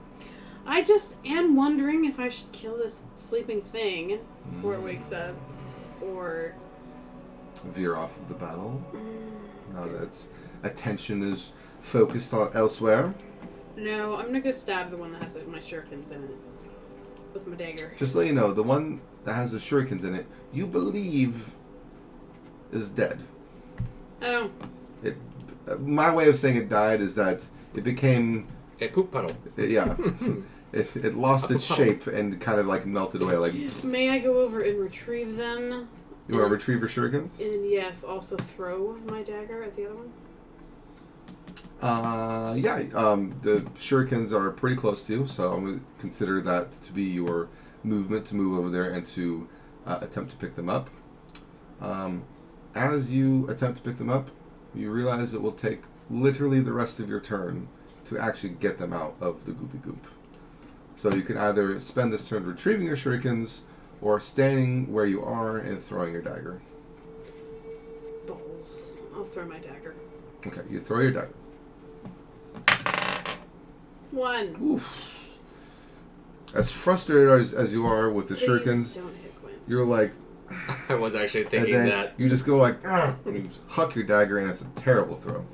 I just am wondering if I should kill this sleeping thing before it wakes up, or Veer off of the battle. Now that its attention is focused on elsewhere. no, I'm gonna go stab the one that has my shurikens in it with my dagger. Just to let you know, the one that has the shurikens in it, you believe is dead. Oh, It, my way of saying it died is that it became, A poop puddle. yeah, it lost its shape and kind of like melted away. Like, you may I go over and retrieve them? want to retrieve your shurikens? And yes, also throw my dagger at the other one. The shurikens are pretty close to you, so I'm going to consider that to be your movement to move over there and to attempt to pick them up. As you attempt to pick them up, you realize it will take literally the rest of your turn to actually get them out of the goopy goop. So you can either spend this turn retrieving your shurikens or standing where you are and throwing your dagger. Balls. I'll throw my dagger. Okay, you throw your dagger. 1. Oof. As frustrated as you are with the Please shurikens, don't hit Gwen. you're like, I was actually and thinking then that. you just go like, "Ah," and you just huck your dagger, and it's a terrible throw.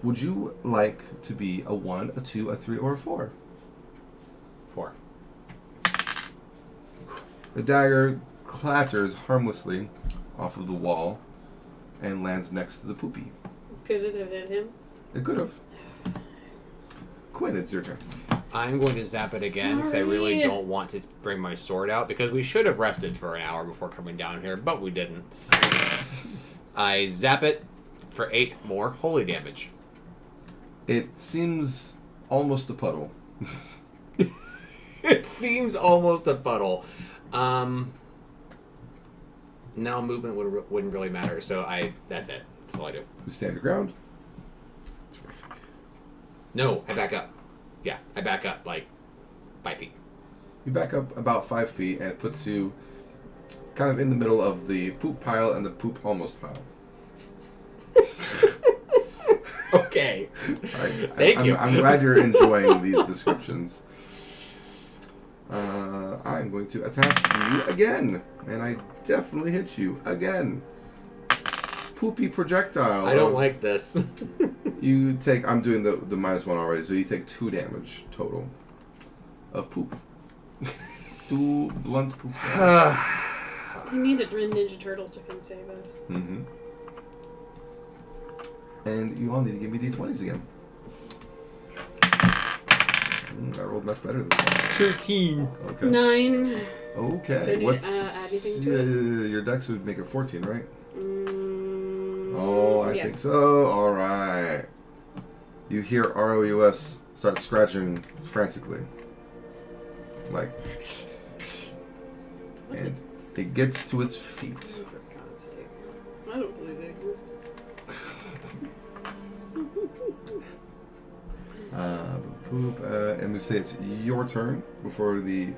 Would you like to be a 1, a 2, a 3, or a 4? 4. The dagger clatters harmlessly off of the wall and lands next to the poopy. Could it have hit him? It could have. Quinn, it's your turn. I'm going to zap it again because I really Sorry. don't want to bring my sword out because we should have rested for an hour before coming down here, but we didn't. I zap it for 8 more holy damage. It seems almost a puddle. It seems almost a puddle. No, movement wouldn't really matter, so that's it. That's all I do. You stand your ground. No, I back up. Yeah, I back up like 5 feet. You back up about 5 feet, and it puts you kind of in the middle of the poop pile and the poop almost pile. Okay. Right. Thank you. I'm glad you're enjoying these descriptions. I'm going to attack you again, and I definitely hit you again. Poopy projectile. I don't like this. You take. I'm doing the -1 already, so you take 2 damage total of poop. 2 blunt poop. We need a Ninja Turtle to come save us. Mm-hmm. And you all need to give me d20s again. I rolled much better this time. 13. Okay. 9. Okay. Do I need to, add anything to your dex would make it 14, right? Mm, Oh, I yes. think so. All right. You hear ROUS start scratching frantically, like, and it gets to its feet. Oh, for God's sake. I don't believe they exist. And we say it's your turn before the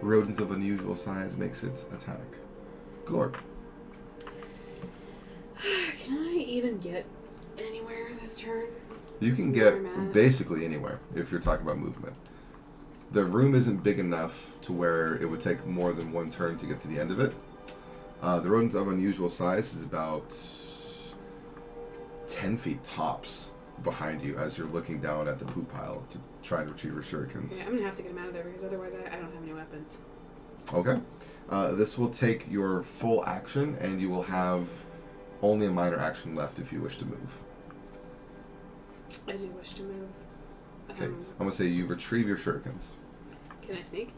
rodent of unusual size makes its attack. Glorp. Can I even get anywhere this turn? You can From get where I'm at? basically anywhere if you're talking about movement. The room isn't big enough to where it would take more than 1 turn to get to the end of it. The rodent of unusual size is about 10 feet tops behind you as you're looking down at the poop pile to try and retrieve your shurikens. Okay, I'm gonna have to get him out of there because otherwise I don't have any weapons. Okay. This will take your full action, and you will have only a minor action left if you wish to move. I do wish to move. Okay. I'm going to say you retrieve your shurikens. Can I sneak?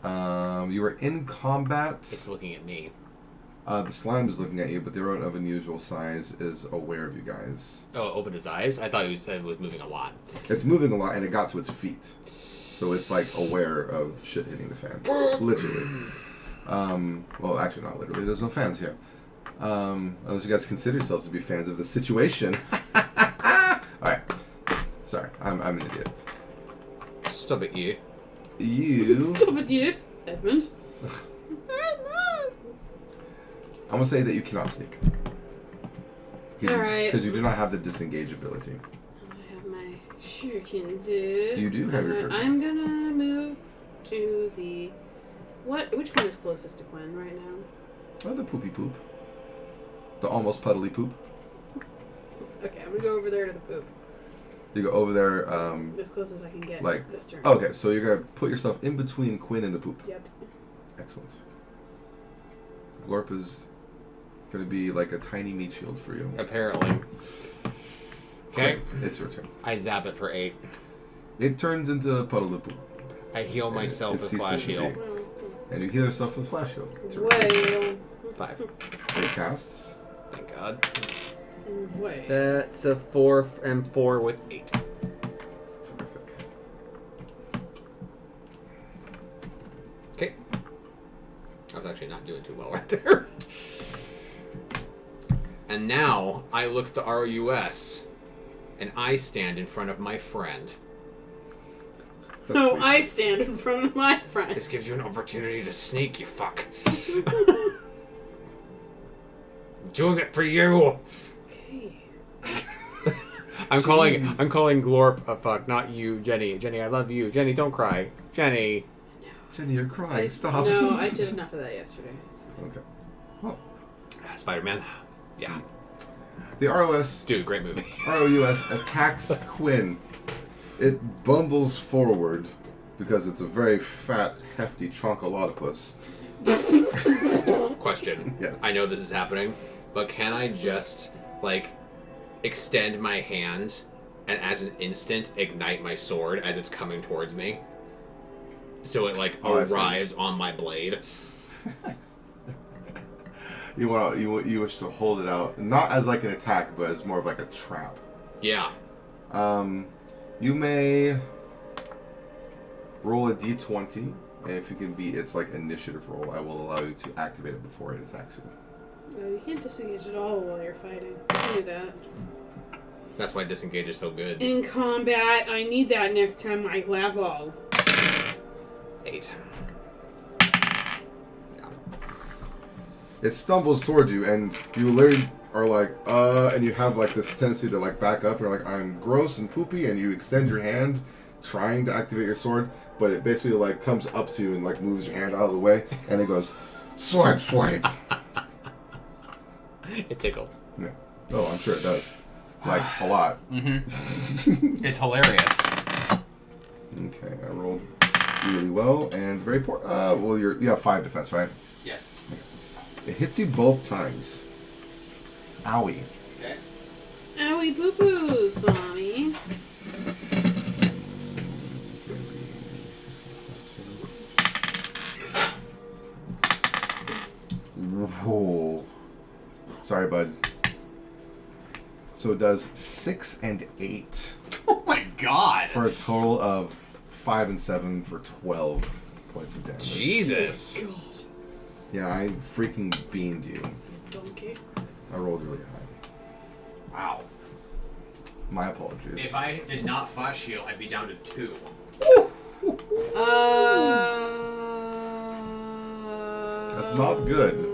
You are in combat. It's looking at me. The slime is looking at you, but the rodent of unusual size is aware of you guys. Oh, it opened its eyes? I thought it was moving a lot. It's moving a lot, and it got to its feet. So it's like aware of shit hitting the fan. Literally. Well, actually not literally. There's no fans here. Unless you guys consider yourselves to be fans of the situation. Alright. Sorry, I'm an idiot. Stop it, you. You... Stop it, you, Edmund. I'm going to say that you cannot sneak. Alright. Because you do not have the disengage ability. I have my shurikens. Dude. You do have your shurikens. I'm gonna move to the... Which one is closest to Gwen right now? Oh, the poopy poop. The almost puddly poop. Okay, I'm gonna go over there to the poop. You go over there, As close as I can get like... this turn. Okay, so you're going to put yourself in between Quinn and the poop. Yep. Excellent. Glorp is going to be like a tiny meat shield for you. Apparently. Okay. It's your turn. I zap it for 8. It turns into a puddle of poop. I heal And myself it with ceases Flash to be. Heal. And you heal yourself with Flash Heal. Well, 5. It casts. Thank God. wait. That's a 4 and 4 with 8. Terrific. Okay. I was actually not doing too well right there. And now I look at the ROUS and I stand in front of my friend. That's No, sweet. I stand in front of my friend. This gives you an opportunity to sneak, you fuck. I'm doing it for you. Okay. I'm calling Jeez. Glorp a fuck, not you, Jenny. Jenny, I love you. Jenny, don't cry. Jenny. Jenny, you're crying. Stop. No, I did enough of that yesterday. It's fine. Okay. Well, Spider-Man. Yeah. the ROS Dude, great movie. ROUS attacks Quinn. It bumbles forward because it's a very fat, hefty chonkolotopus. Question. Yes. I know this is happening, but can I just, like, extend my hand and as an instant ignite my sword as it's coming towards me? So it, like, Oh, I see. arrives on my blade. You wish to hold it out, not as like an attack, but as more of like a trap. Yeah. You may roll a d20, and if you can beat its like initiative roll, I will allow you to activate it before it attacks you. No, you can't disengage at all while you're fighting. I knew that. That's why disengage is so good. In combat, I need that next time I level. 8. It stumbles towards you, and you literally are like, and you have like this tendency to like back up, and you're like, I'm gross and poopy, and you extend your hand, trying to activate your sword, but it basically like comes up to you and like moves your hand out of the way, and it goes, swipe, swipe. It tickles. Yeah. Oh, I'm sure it does. Like, a lot. Mm-hmm. It's hilarious. Okay, I rolled really well, and very poor. Well, you have 5 defense, right? Yes. It hits you both times. Owie. Okay. Owie poo poos, mommy. Whoa. Sorry, bud. So it does 6 and 8 Oh my god. for a total of 5 and 7 for 12 points of damage. Jesus. God, Yeah, I freaking beamed you. you donkey. I rolled really high. Wow. My apologies. If I did not flash heal, I'd be down to 2. That's not good.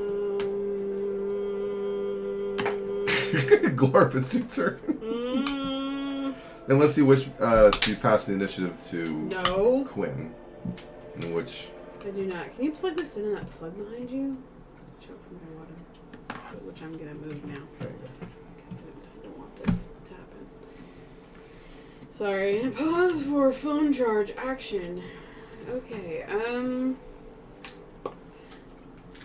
Glorp, it's your turn. Unless you wish to pass the initiative to No, Quinn. In which... I do not. Can you plug this in that plug behind you? Choke from my water. Which I'm gonna move now. There you go. Because I don't want this to happen. Sorry. Pause for phone charge action. Okay,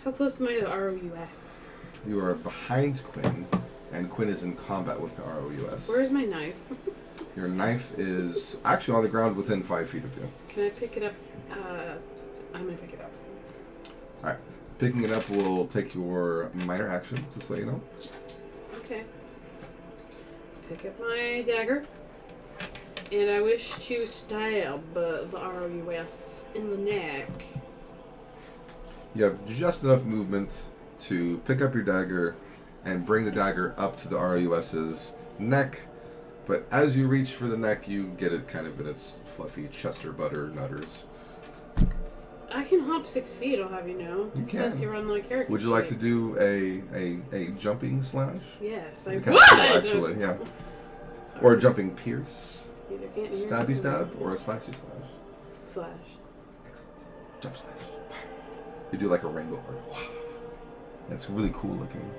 how close am I to the ROUS? You are behind Quinn, and Quinn is in combat with the ROUS. Where's my knife? Your knife is actually on the ground within 5 feet of you. Can I pick it up? I'm gonna pick it up. Alright. Picking it up will take your minor action, just so you know. Okay. Pick up my dagger. And I wish to stab the ROUS in the neck. You have just enough movement to pick up your dagger and bring the dagger up to the ROUS's neck. But as you reach for the neck, you get it kind of in its fluffy Chester butter nutters. I can hop 6 feet, I'll have you know. It says can. here on the character Would you like to sheet. do a jumping slash? Yes, I You would. can too, actually, yeah. Sorry. Or a jumping pierce, Either can't hear stabby me. stab, or a slashy slash. Slash. Excellent. Jump slash. You do like a rainbow art. And it's really cool looking.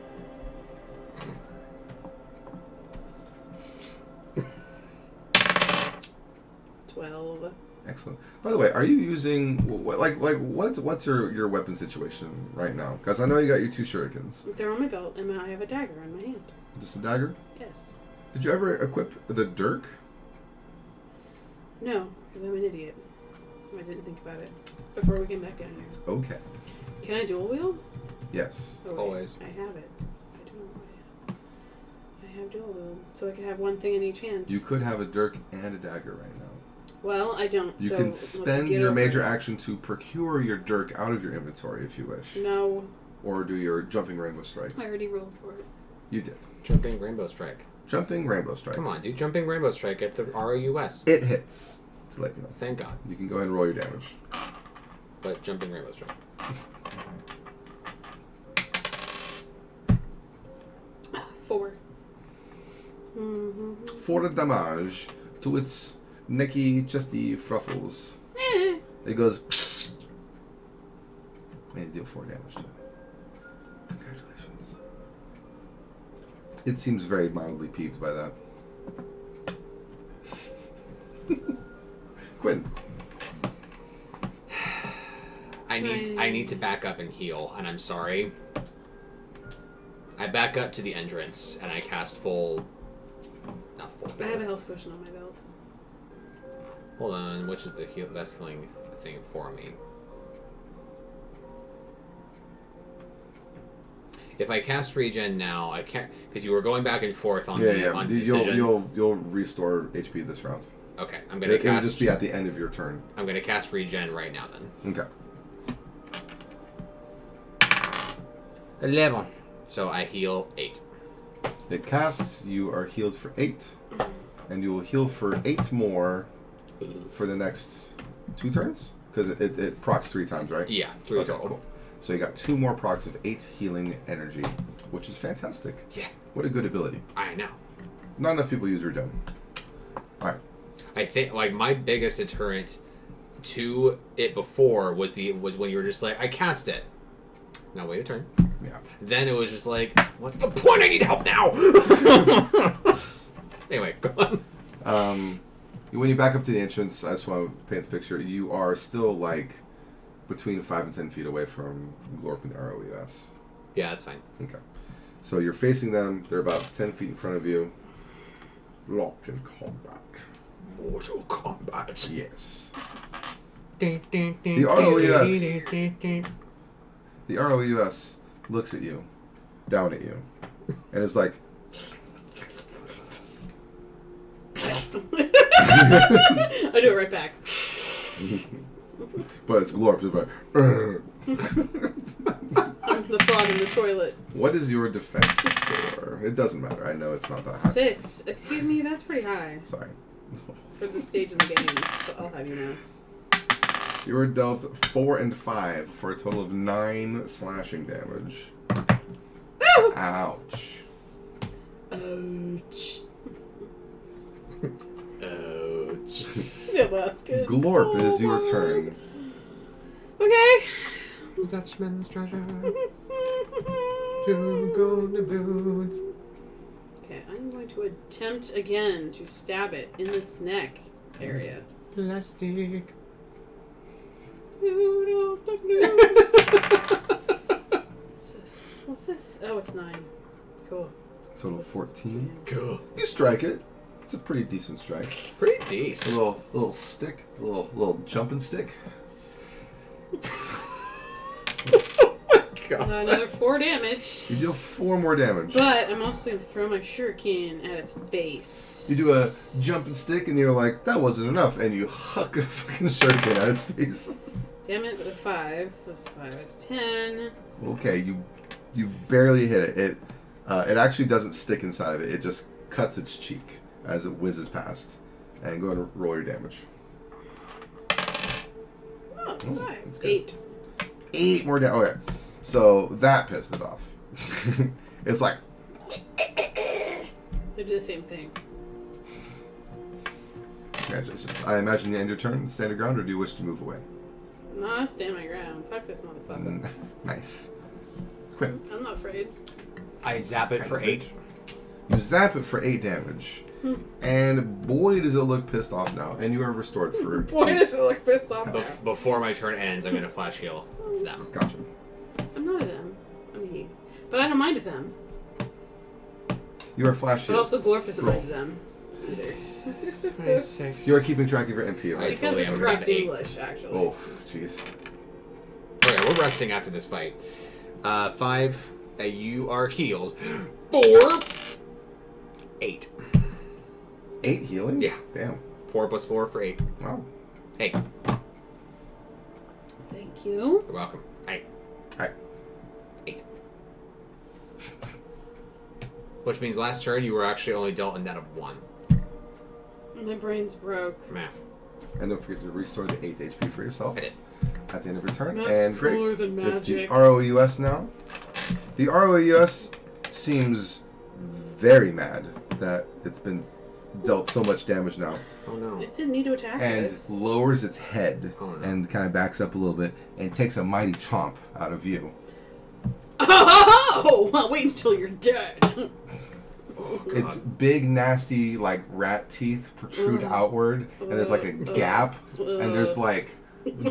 $12. Excellent. By the way, are you using what's your weapon situation right now? Because I know you got your 2 shurikens. They're on my belt, and I have a dagger in my hand. Just a dagger. Yes. Did you ever equip the dirk? No, because I'm an idiot. I didn't think about it before we came back down here. Okay. Can I dual wield? Yes. Oh, wait. Always. I have it. I don't know. I have dual wield, so I can have one thing in each hand. You could have a dirk and a dagger right now. Well, I don't. You so can let's spend get your over major it. action to procure your dirk out of your inventory if you wish. No, Or do your jumping rainbow strike. I already rolled for it. You did. Jumping Rainbow Strike. Jumping rainbow strike. Come on, dude. Jumping Rainbow Strike at the ROUS. It hits. To let you know. Thank God. You can go ahead and roll your damage. But Jumping Rainbow Strike. 4. Mm-hmm. 4 damage to its necky, chesty fruffles. It goes. And you deal 4 damage to it. Congratulations. It seems very mildly peeved by that. Quinn. I need to back up and heal, and I'm sorry. I back up to the entrance and I cast not full. I have a health potion on my belt. Hold on, which is the best healing thing for me? If I cast regen now, I can't because you were going back and forth on Yeah. on You'll decision. you'll restore HP this round. Okay, I'm gonna It would cast. just be at the end of your turn. I'm gonna cast regen right now then. Okay. 11. So I heal 8. It casts. You are healed for 8, and you will heal for 8 more for the next 2 turns because it procs 3 times, right? Yeah, 3 Okay, total. cool. So you got 2 more procs of 8 healing energy, which is fantastic. Yeah, What a good ability. I know. Not enough people use regen. All right. I think like my biggest deterrent to it before was when you were just like, I cast it. Now wait a turn. Yeah. Then it was just like, what's the point? I need help now. Anyway, go on. When you back up to the entrance, I just want to paint the picture. You are still like between 5 and 10 feet away from Glorp and ROES. Yeah, that's fine. Okay. So you're facing them. They're about 10 feet in front of you. Locked in combat. Mortal Kombat. Yes. The The ROES looks at you, down at you, and is like, I do it right back. but it's Glorp. It's like, I'm the frog in the toilet. what is your defense score? It doesn't matter. I know it's not that high. 6. Excuse me, that's pretty high Sorry. for the stage of the game. So I'll have you know. You were dealt 4 and 5 for a total of 9 slashing damage. Ouch. Ouch. Ouch. Yeah, that's good. Glorp, it is your turn. Okay. Dutchman's treasure. 2 golden boots. Okay, I'm going to attempt again to stab it in its neck area. Plastic. What's this? Oh, it's 9. Cool. Total 14. Cool. You strike it. It's a pretty decent strike. Pretty A decent. little stick, a little jumping stick. Another 4 damage. You deal 4 more damage. But I'm also going to throw my shuriken at its face. You do a jumping stick, and you're like, that wasn't enough, and you huck a fucking shuriken at its face. Damn it, with a 5. Plus 5 is 10. Okay, you barely hit it. It actually doesn't stick inside of it. It just cuts its cheek as it whizzes past. And go ahead and roll your damage. Oh, it's Oh, 5. that's good. 8. 8 more damage. Okay, so that pissed it off. It's like, They do the same thing. congratulations. I imagine you end your turn, stand your ground, or do you wish to move away? No, I stand my ground. Fuck this motherfucker. Nice. Quit. I'm not afraid. I zap it for 8. You zap it for 8 damage. And boy, does it look pissed off now. And you are restored for... Boy, does it look pissed off now. Before my turn ends, I'm gonna flash heal them. Gotcha. I'm not a them. I'm he. But I don't mind them. You are flash But healed. also Glorp isn't mind them. Either. 26. You are keeping track of your MP, right? Because totally it's am correct around 8. English, actually. Oh, jeez. Okay, we're resting after this fight. 5. You are healed. 4. 8. 8 healing? Yeah. Damn. 4 plus 4 for 8. Wow. Hey, Thank you. you're welcome. Hey. Alright. 8. Which means last turn you were actually only dealt a net of 1. My brain's broke. Math. And don't forget to restore the 8 HP for yourself I did. at the end of your turn. That's and cooler great. than It's the magic. ROES now. The ROES seems very mad that it's been dealt so much damage now. Oh no. It didn't need to attack And us. lowers its head Oh, no. and kind of backs up a little bit and takes a mighty chomp out of you. Oh! Well, wait until you're dead. Its big, nasty, like rat teeth protrude outward, and there's like a gap, and there's like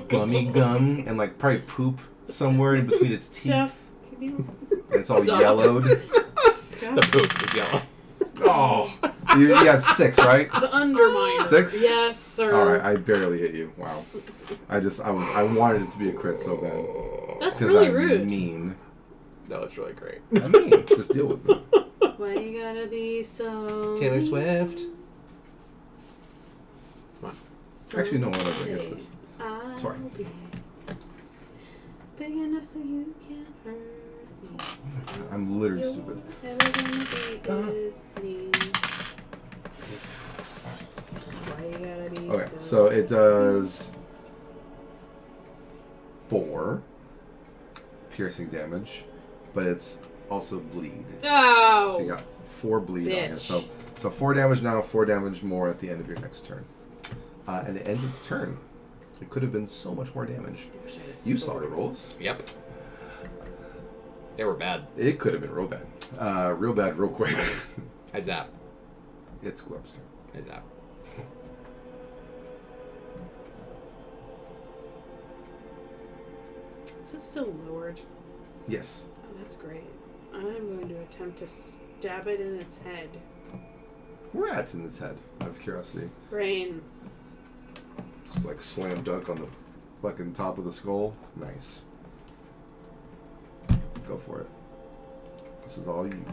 gummy gum and like probably poop somewhere in between its teeth, Jeff, can you and it's all Stop. yellowed. The discuss poop is yellow. Oh, you got 6, right? the Underminer? 6? Yes, sir. All right, I barely hit you. Wow. I wanted it to be a crit so bad. That's 'Cause really I'm rude. mean. That was really great. I mean, just deal with it. Why you gotta be so Taylor Swift. Actually, no, whatever. I guess this. I'll Sorry. be big enough so you can hurt me. I'm literally stupid. Never gonna be is me. Why you gotta be Okay, so it does 4 piercing damage, but it's also bleed. Oh! So you got 4 bleed on you. Bitch. So 4 damage now, 4 damage more at the end of your next turn. And it ends its turn. It could have been so much more damage. You saw the rolls. Yep. They were bad. It could have been real bad. Real bad, real quick. I zap. It's Glorp's turn. I zap. Is it still lowered? Yes. Oh, that's great. I'm going to attempt to stab it in its head. Where at's in its head, out of curiosity? Brain. Just like slam dunk on the fucking top of the skull. Nice. Go for it. This is all you.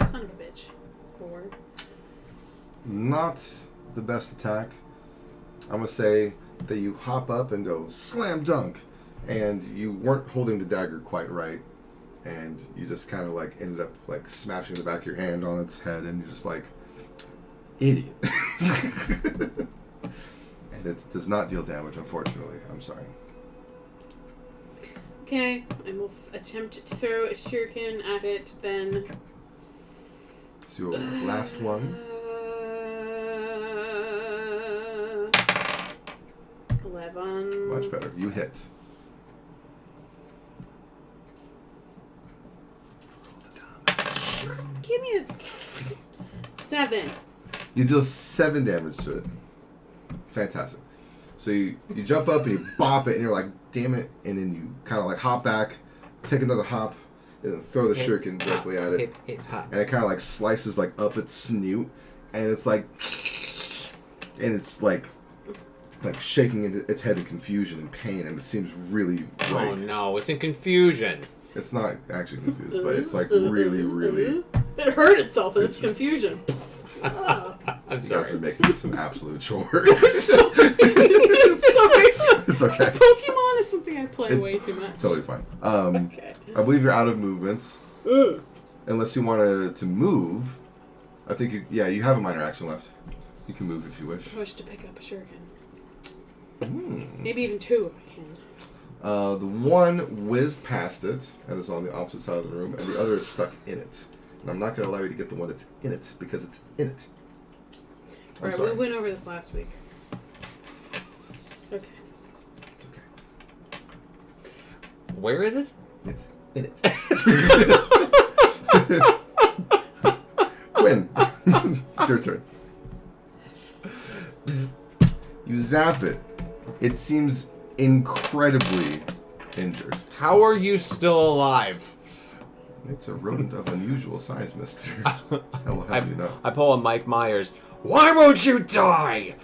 Son of a bitch. 4. Not the best attack. I'm gonna say that you hop up and go slam dunk, and you weren't holding the dagger quite right, and you just kind of like ended up like smashing the back of your hand on its head, and you're just like, idiot. And it does not deal damage, unfortunately. I'm sorry. Okay, I will attempt to throw a shuriken at it then. It's your last one. 11. Much better. You hit. Give me a 7. You deal 7 damage to it. Fantastic. So you jump up and you bop it, and you're like, damn it. And then you kind of like hop back, take another hop, and then throw the shuriken directly at it. Hit, hop. And it kind of like slices like up its snoot, and it's like, and it's like shaking its head in confusion and pain, and it seems really like, Oh no, it's in confusion. it's not actually confused, but it's like really, really. It hurt itself in its confusion. Oh. I'm You guys sorry. are making this an absolute chore. I'm sorry. It's okay. Pokemon is something I play It's way too much. Totally fine. Okay. I believe you're out of movements. Ugh. Unless you want to move. I think, you have a minor action left. You can move if you wish. I wish to pick up a shuriken. Hmm. Maybe even 2 if I can. The one whizzed past it and is on the opposite side of the room, and the other is stuck in it. And I'm not going to allow you to get the one that's in it, because it's in it. I'm Alright, sorry. we went over this last week. Okay. It's okay. Where is it? It's in it. Quinn, it's your turn. You zap it. It seems incredibly injured. How are you still alive? It's a rodent of unusual size, mister. I will have you know. I pull a Mike Myers. Why won't you die?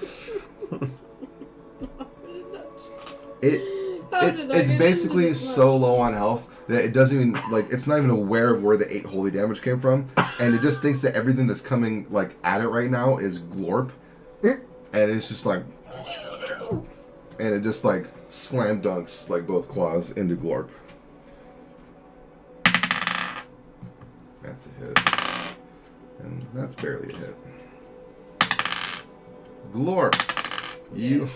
It's basically so low on health that it doesn't even, like, it's not even aware of where the 8 holy damage came from, and it just thinks that everything that's coming, like, at it right now is Glorp, and it's just like, and it just, like, slam dunks, like, both claws into Glorp. That's a hit. And that's barely a hit. Glorp.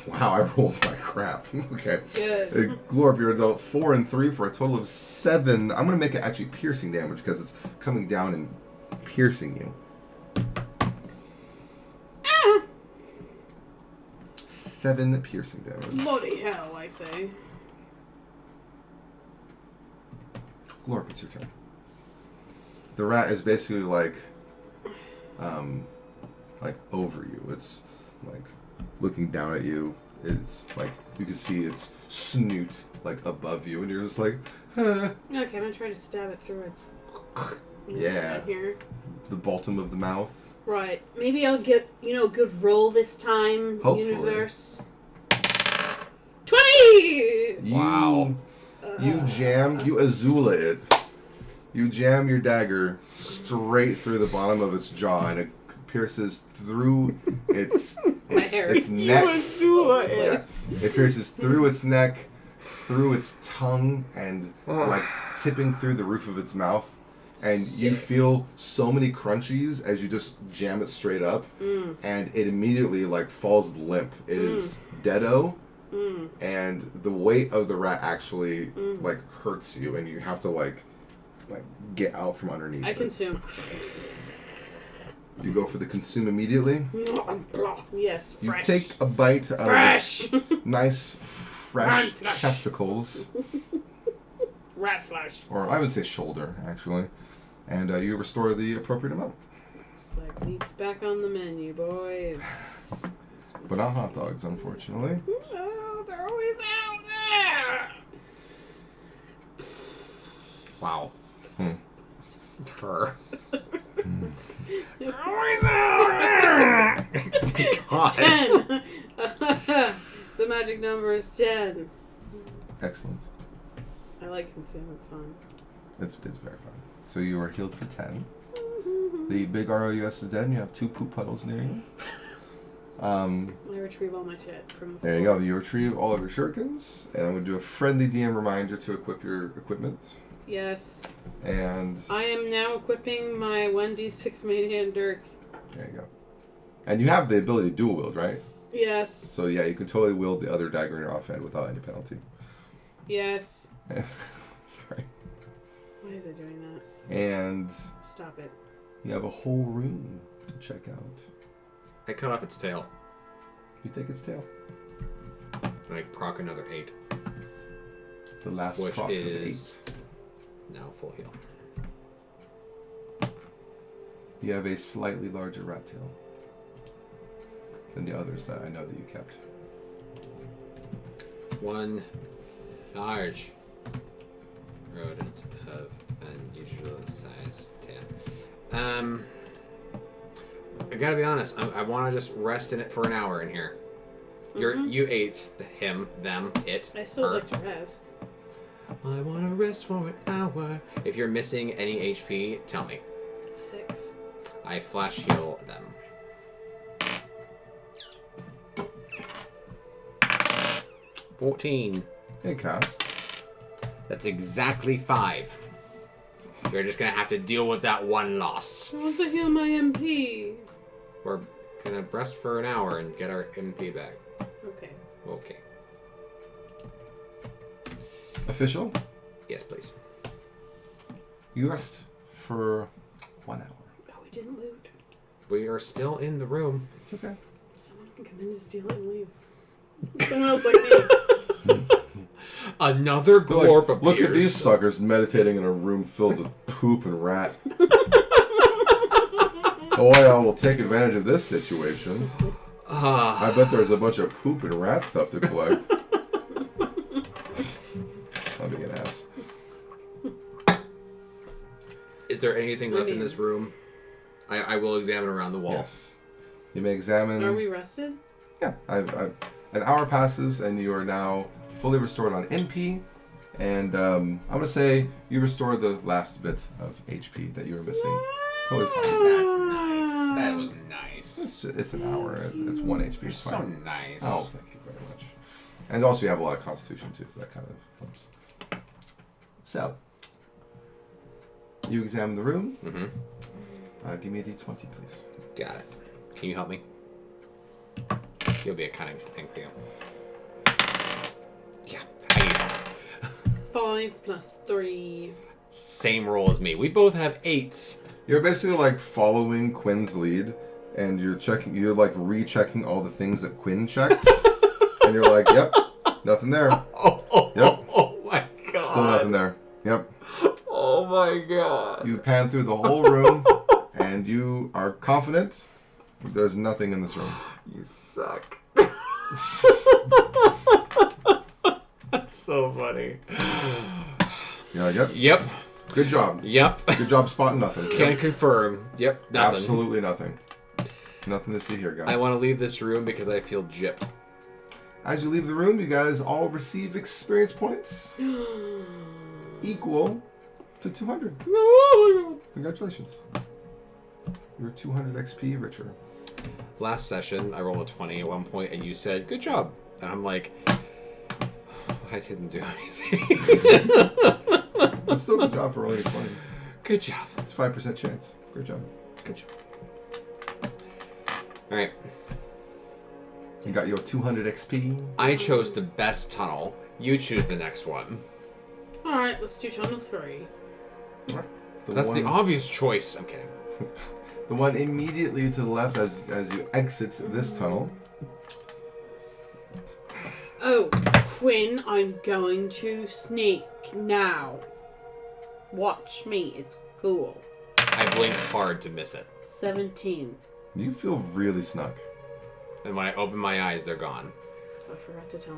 Wow, I rolled like crap. Okay. Good. Glorp, you're adult 4 and 3 for a total of 7. I'm going to make it actually piercing damage because it's coming down and piercing you. Ah! 7 piercing damage. Bloody hell, I say. Glorp, it's your turn. The rat is basically like over you. It's like looking down at you. It's like you can see its snoot like above you, and you're just like, Okay, I'm gonna try to stab it through its. Yeah. Here. The bottom of the mouth. Right. Maybe I'll get a good roll this time. Hopefully. Universe. 20. Wow. You Azula it. You jam your dagger straight through the bottom of its jaw, and it pierces through its hair. neck. Yes. It pierces through its neck, through its tongue, and like tipping through the roof of its mouth. And you feel so many crunchies as you just jam it straight up, and it immediately like falls limp. It is deado, and the weight of the rat actually like hurts you, and you have to like get out from underneath. I it. consume. You go for the consume immediately. Yes, fresh. You take a bite out Fresh. of its nice, fresh Flesh. testicles, Rat flesh. or I would say shoulder, actually, and you restore the appropriate amount. Looks like meat's back on the menu, boys. But not hot dogs, unfortunately. Oh, they're always out there. Wow. Hmm. Her. They're always out there. God. 10. The magic number is 10. Excellent. I like consume. It's fun. It's very fun. So you are healed for 10. The big ROUS is dead, and you have 2 poop puddles near you. I retrieve all my shit from the There you go. You retrieve all of your shurikens, and I'm going to do a friendly DM reminder to equip your equipment. Yes. And I am now equipping my 1d6 Maniac Dirk. there you go. And you have the ability to dual wield, right? Yes. So yeah, you can totally wield the other dagger in your offhand without any penalty. Yes. Sorry. Why is it doing that? And Stop it. you have a whole room to check out. I cut off its tail. You take its tail. And I proc another 8. The last Which proc is- of 8. Now full heal. You have a slightly larger rat tail than the others that I know that you kept. One large rodent of unusual size tail. I gotta be honest. I want to just rest in it for an hour in here. You ate him, them, it. I still her. like to rest. I want to rest for an hour. If you're missing any HP, tell me. 6. I flash heal them. 14. Hey, cast. That's exactly 5. You're just gonna have to deal with that one loss. I want to heal my MP. We're gonna rest for an hour and get our MP back. Okay. Okay. Official, Yes, please. you rest for 1 hour. Oh, we didn't loot. We are still in the room. It's okay. Someone can come in and steal it and leave. Someone else like me. Another They're like, glorp appears. look at these suckers meditating in a room filled with poop and rat. Boy, I will take advantage of this situation. I bet there's a bunch of poop and rat stuff to collect. I'm being an ass. Is there anything left in this room? I will examine around the wall. Yes. You may examine. Are we rested? Yeah. An hour passes, and you are now fully restored on MP. And I'm going to say you restored the last bit of HP that you were missing. Totally fine. That's nice. That was nice. It's an hour. It's 1 HP. You're It's so fine. nice. Oh, thank you very much. And also you have a lot of constitution too, so that kind of helps. So, you examine the room. Mm-hmm. Give me a d20, please. Got it. Can you help me? It'll be a cunning thing for you. Yeah. I need it. 5 plus 3. Same roll as me. We both have 8s. You're basically like following Quinn's lead, and you're like rechecking all the things that Quinn checks, and you're like, yep, nothing there. Yep, Oh my god. still nothing there. Yep. Oh my god. You pan through the whole room, and you are confident there's nothing in this room. You suck. That's so funny. You're like, yep. Yep. Good job. Yep. Good job spotting nothing. Can Yep. confirm. Yep. Nothing. Absolutely nothing. Nothing to see here, guys. I want to leave this room because I feel gypped. As you leave the room, you guys all receive experience points equal to 200. Congratulations. You're 200 XP richer. Last session, I rolled a 20 at one point, and you said, "Good job," and I'm like, I didn't do anything. It's still a good job for rolling a 20. Good job. It's 5% chance. Great job. Good job. All right. You got your 200 XP. I chose the best tunnel. You choose the next one. Alright, let's do tunnel 3. That's the obvious choice. I'm kidding. The one immediately to the left as you exit this tunnel. Oh, Quinn, I'm going to sneak now. Watch me, it's cool. I blink hard to miss it. 17. You feel really snug. And when I open my eyes, they're gone. I forgot to tell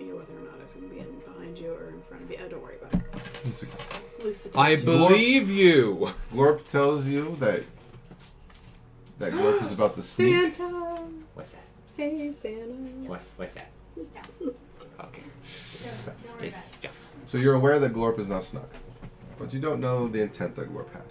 you whether or not I was going to be in behind you or in front of you. Oh, don't worry about it. It's okay. At least it's I believe you. Glorp tells you that Glorp is about to sneak. Santa! What's that? Hey, Santa. What's that? Okay. This stuff. So you're aware that Glorp is now snug. But you don't know the intent that Glorp had.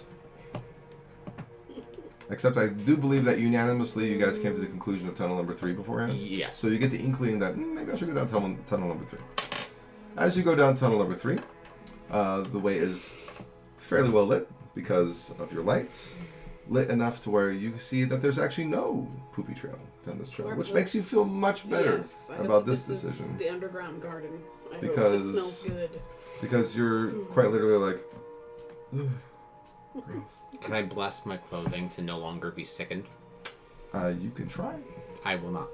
Except I do believe that unanimously you guys came to the conclusion of tunnel number 3 beforehand. Yes. So you get the inkling that maybe I should go down tunnel number 3. As you go down tunnel number 3, the way is fairly well lit because of your lights. Lit enough to where you see that there's actually no poopy trail down this trail, which makes you feel much better about this decision. Is the underground garden. I Because- hope it smells good. Because you're quite literally like, ugh, gross. Can I bless my clothing to no longer be sickened? You can try. I will not.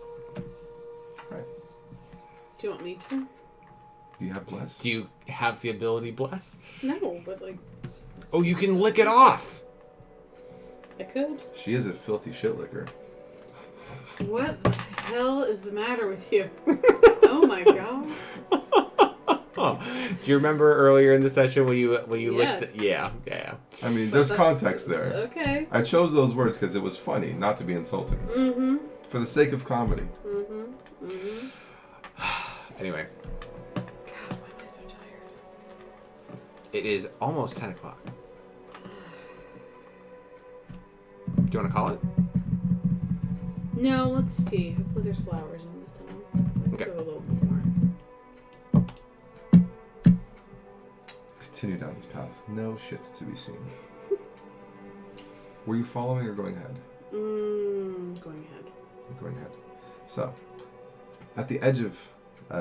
Right. Do you want me to? Do you have bless? Do you have the ability bless? No, but like... Oh, you can lick it off! I could. She is a filthy shit licker. What the hell is the matter with you? Oh my god. Do you remember earlier in the session when you Yes. licked the... Yeah. I mean, But there's that's- context there. Okay. I chose those words because it was funny, not to be insulting. Mm-hmm. For the sake of comedy. Mm-hmm. Mm-hmm. Anyway, God, why am I so tired? it is almost 10 o'clock. Do you want to call it? No, let's see. Hopefully there's flowers in this tunnel. Okay. Go a little bit more. Continue down this path. No shits to be seen. Were you following or going ahead? Going ahead. You're going ahead. So, at the edge of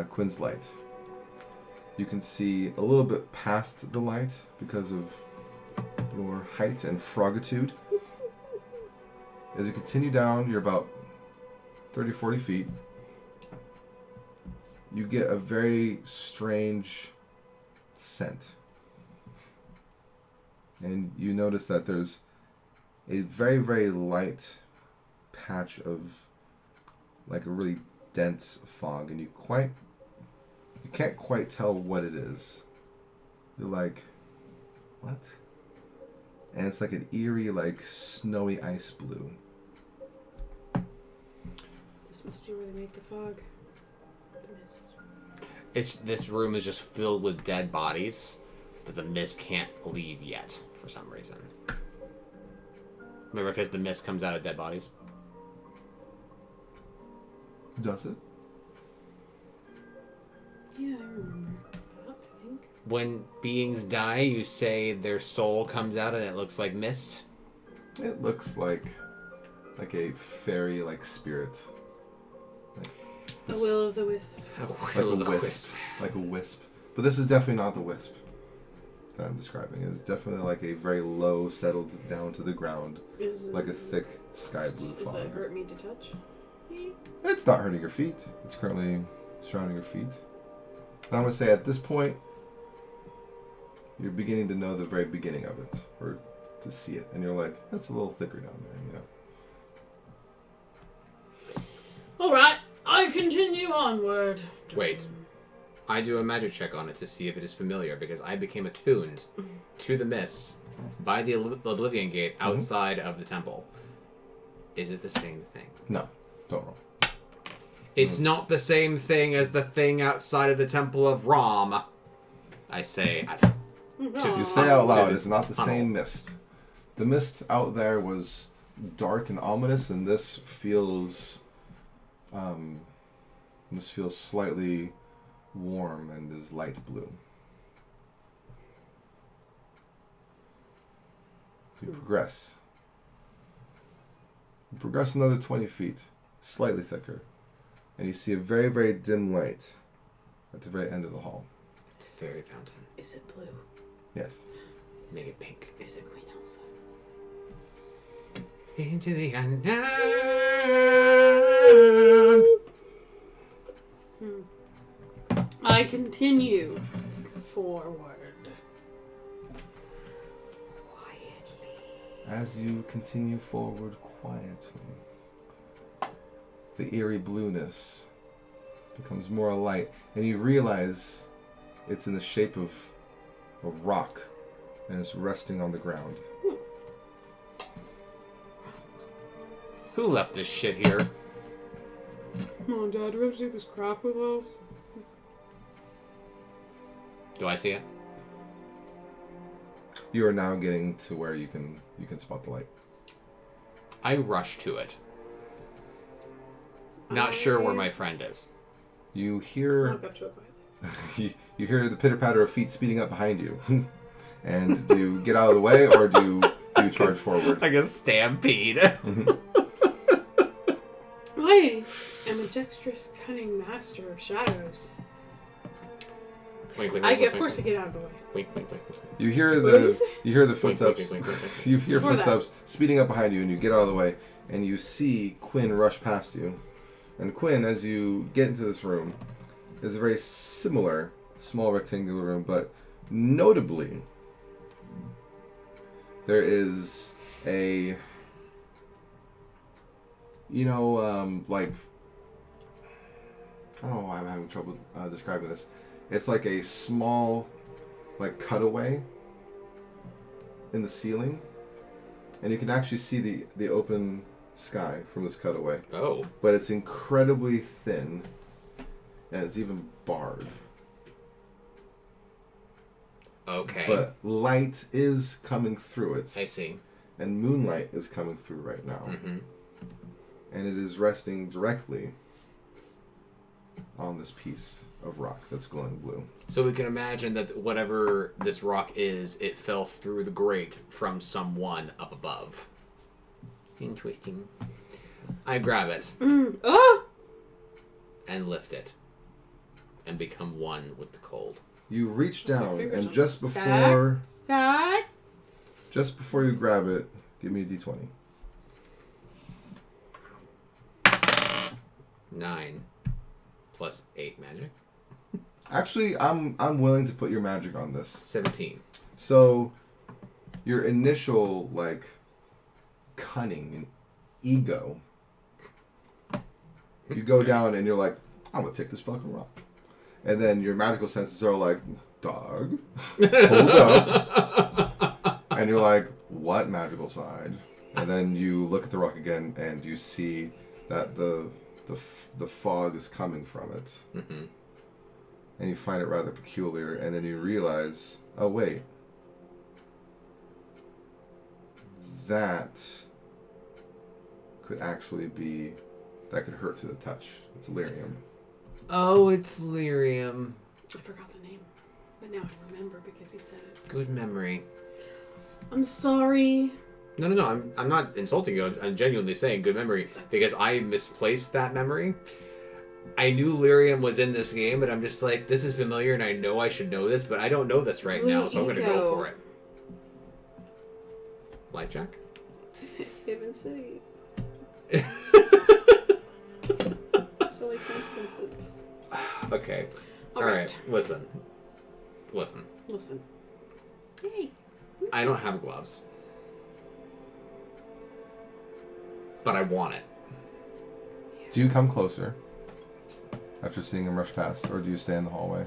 Quinn's light, you can see a little bit past the light because of your height and frogitude. As you continue down, you're about 30, 40 feet. You get a very strange scent. And you notice that there's a very, very light patch of like a really dense fog, and you can't quite tell what it is. You're like, what? And it's like an eerie, like snowy ice blue. This must be where they make the fog. The mist. This room is just filled with dead bodies, but the mist can't leave yet for some reason. Remember, because the mist comes out of dead bodies? Does it? Yeah, I remember that, I think. When beings die, you say their soul comes out and it looks like mist? It looks like a fairy like spirit. A will of the wisp. Like a wisp. Like a wisp. But this is definitely not the wisp that I'm describing. It's definitely like a very low, settled down to the ground, like a thick sky blue Does fog. that hurt me to touch? It's not hurting your feet. It's currently surrounding your feet. And I'm going to say at this point, you're beginning to know the very beginning of it, or to see it. And you're like, that's a little thicker down there, you know. Alright, I continue onward. Wait. I do a magic check on it to see if it is familiar, because I became attuned to the mist by the Oblivion Gate outside of the temple. Is it the same thing? No, don't roll. It's not the same thing as the thing outside of the Temple of Ram. I say. You say out loud, to it's not the tunnel. same mist. The mist out there was dark and ominous, and this feels slightly warm and is light blue. You progress. You progress another 20 feet, slightly thicker, and you see a very, very dim light at the very end of the hall. It's a fairy fountain. Is it blue? Yes. Make it pink. Is it Queen Elsa? Into the unknown. I continue forward. Quietly. As you continue forward quietly, the eerie blueness becomes more alight, and you realize it's in the shape of rock, and it's resting on the ground. Who left this shit here? Come on, Dad, do we have to take this crap with us? Do I see it? You are now getting to where you can spot the light. I rush to it. Not sure where my friend is. You hear Walk up to it quietly. you hear the pitter patter of feet speeding up behind you, and do you get out of the way or do you charge forward? Like a stampede. I am a dexterous, cunning master of shadows. Wink, wink, I wink, get, of wink, course, I get out of the way. wink, wink, wink, wink. You hear What did you say? the footsteps. Wink, wink, wink, wink. You hear Before that. footsteps speeding up behind you, and you get out of the way, and you see Quinn rush past you. And Quinn, as you get into this room, is a very similar small rectangular room, but notably, there is a, like, I don't know why I'm having trouble describing this. It's like a small, like, cutaway in the ceiling, and you can actually see the open sky from this cutaway. Oh. But it's incredibly thin, and it's even barred. Okay. But light is coming through it, I see. and moonlight is coming through right now. Mm-hmm. And it is resting directly on this piece of rock that's glowing blue. So we can imagine that whatever this rock is, it fell through the grate from someone up above. Interesting. I grab it Oh! and lift it and become one with the cold. You reach My down, fingers and don't just stack. before you grab it, give me a d20. 9 plus 8 magic. Actually, I'm willing to put your magic on this. 17. So, your initial, like, cunning and ego, you go down and you're like, I'm gonna take this fucking rock. And then your magical senses are like, dog, hold up. And you're like, what magical side? And then you look at the rock again and you see that the fog is coming from it. Mm-hmm. And you find it rather peculiar, and then you realize, oh wait, that could actually be, that could hurt to the touch. It's lyrium. Oh, it's lyrium. I forgot the name, but now I remember because he said it. Good memory. I'm sorry. No. I'm not insulting you. I'm genuinely saying good memory because I misplaced that memory. I knew lyrium was in this game, but I'm just like, this is familiar, and I know I should know this, but I don't know this right now, so I'm going to go for it. Light check? Haven City. So like coincidences. Okay. All All right. right. Listen. Listen. Hey. I don't have gloves. But I want it. Do you come closer after seeing him rush past, or do you stay in the hallway?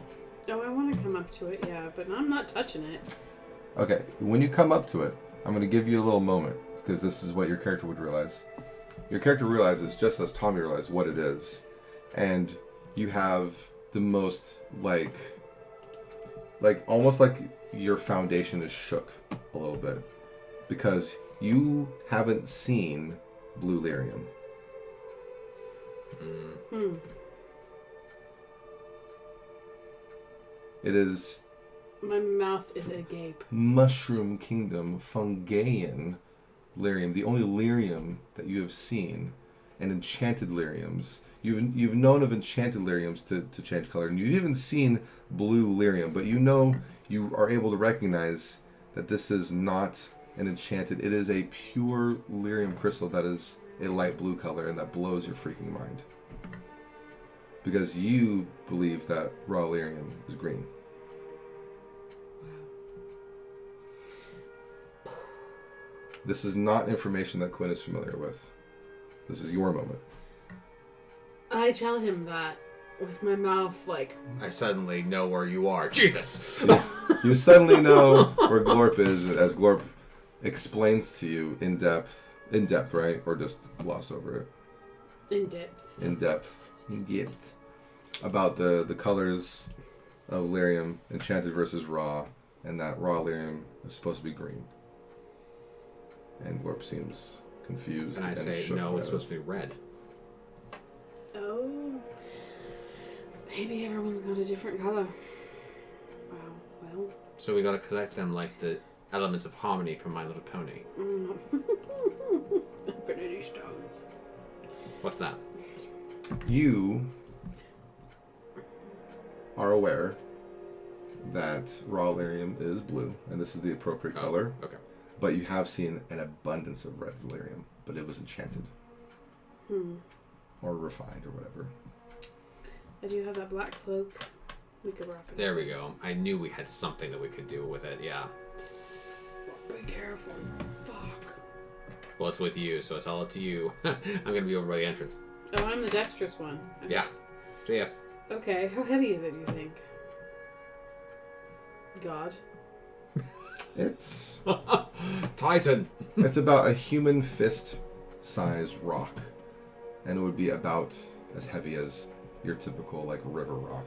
Oh, I want to come up to it, yeah, but I'm not touching it. Okay, when you come up to it, I'm going to give you a little moment, because this is what your character would realize. Your character realizes, just as Tommy realized, what it is. And you have the most, like almost like your foundation is shook a little bit. Because You haven't seen blue lyrium. It is My mouth is agape. Mushroom Kingdom Fungaean lyrium, the only lyrium that you have seen, and enchanted lyriums. You've known of enchanted lyriums to change color, and you've even seen blue lyrium, but you know you are able to recognize that this is not an enchanted. It is a pure lyrium crystal that is a light blue color, and that blows your freaking mind. Because you believe that raw lyrium is green. This is not information that Quinn is familiar with. This is your moment. I tell him that with my mouth like... I suddenly know where you are. Jesus! You suddenly know where Glorp is as Glorp explains to you in depth, right? Or just gloss over it? In depth. In depth. About the colors of lyrium, enchanted versus raw, and that raw lyrium is supposed to be green. And Glorp seems confused. And I say, no, it's supposed to be red. Oh. Maybe everyone's got a different color. Wow, well. So we gotta collect them like the elements of harmony from My Little Pony. Infinity Stones. What's that? You are aware that raw lyrium is blue, and this is the appropriate color. Okay. But you have seen an abundance of red lyrium, but it was enchanted. Or refined, or whatever. I do have that black cloak. We could wrap it. There we go. I knew we had something that we could do with it, yeah. Be careful. Fuck. Well, it's with you, so it's all up to you. I'm gonna be over by the entrance. Oh, I'm the dexterous one. Okay. Yeah. See ya. Okay, how heavy is it, do you think? God. It's Titan. it's about a human fist-sized rock, and it would be about as heavy as your typical like river rock.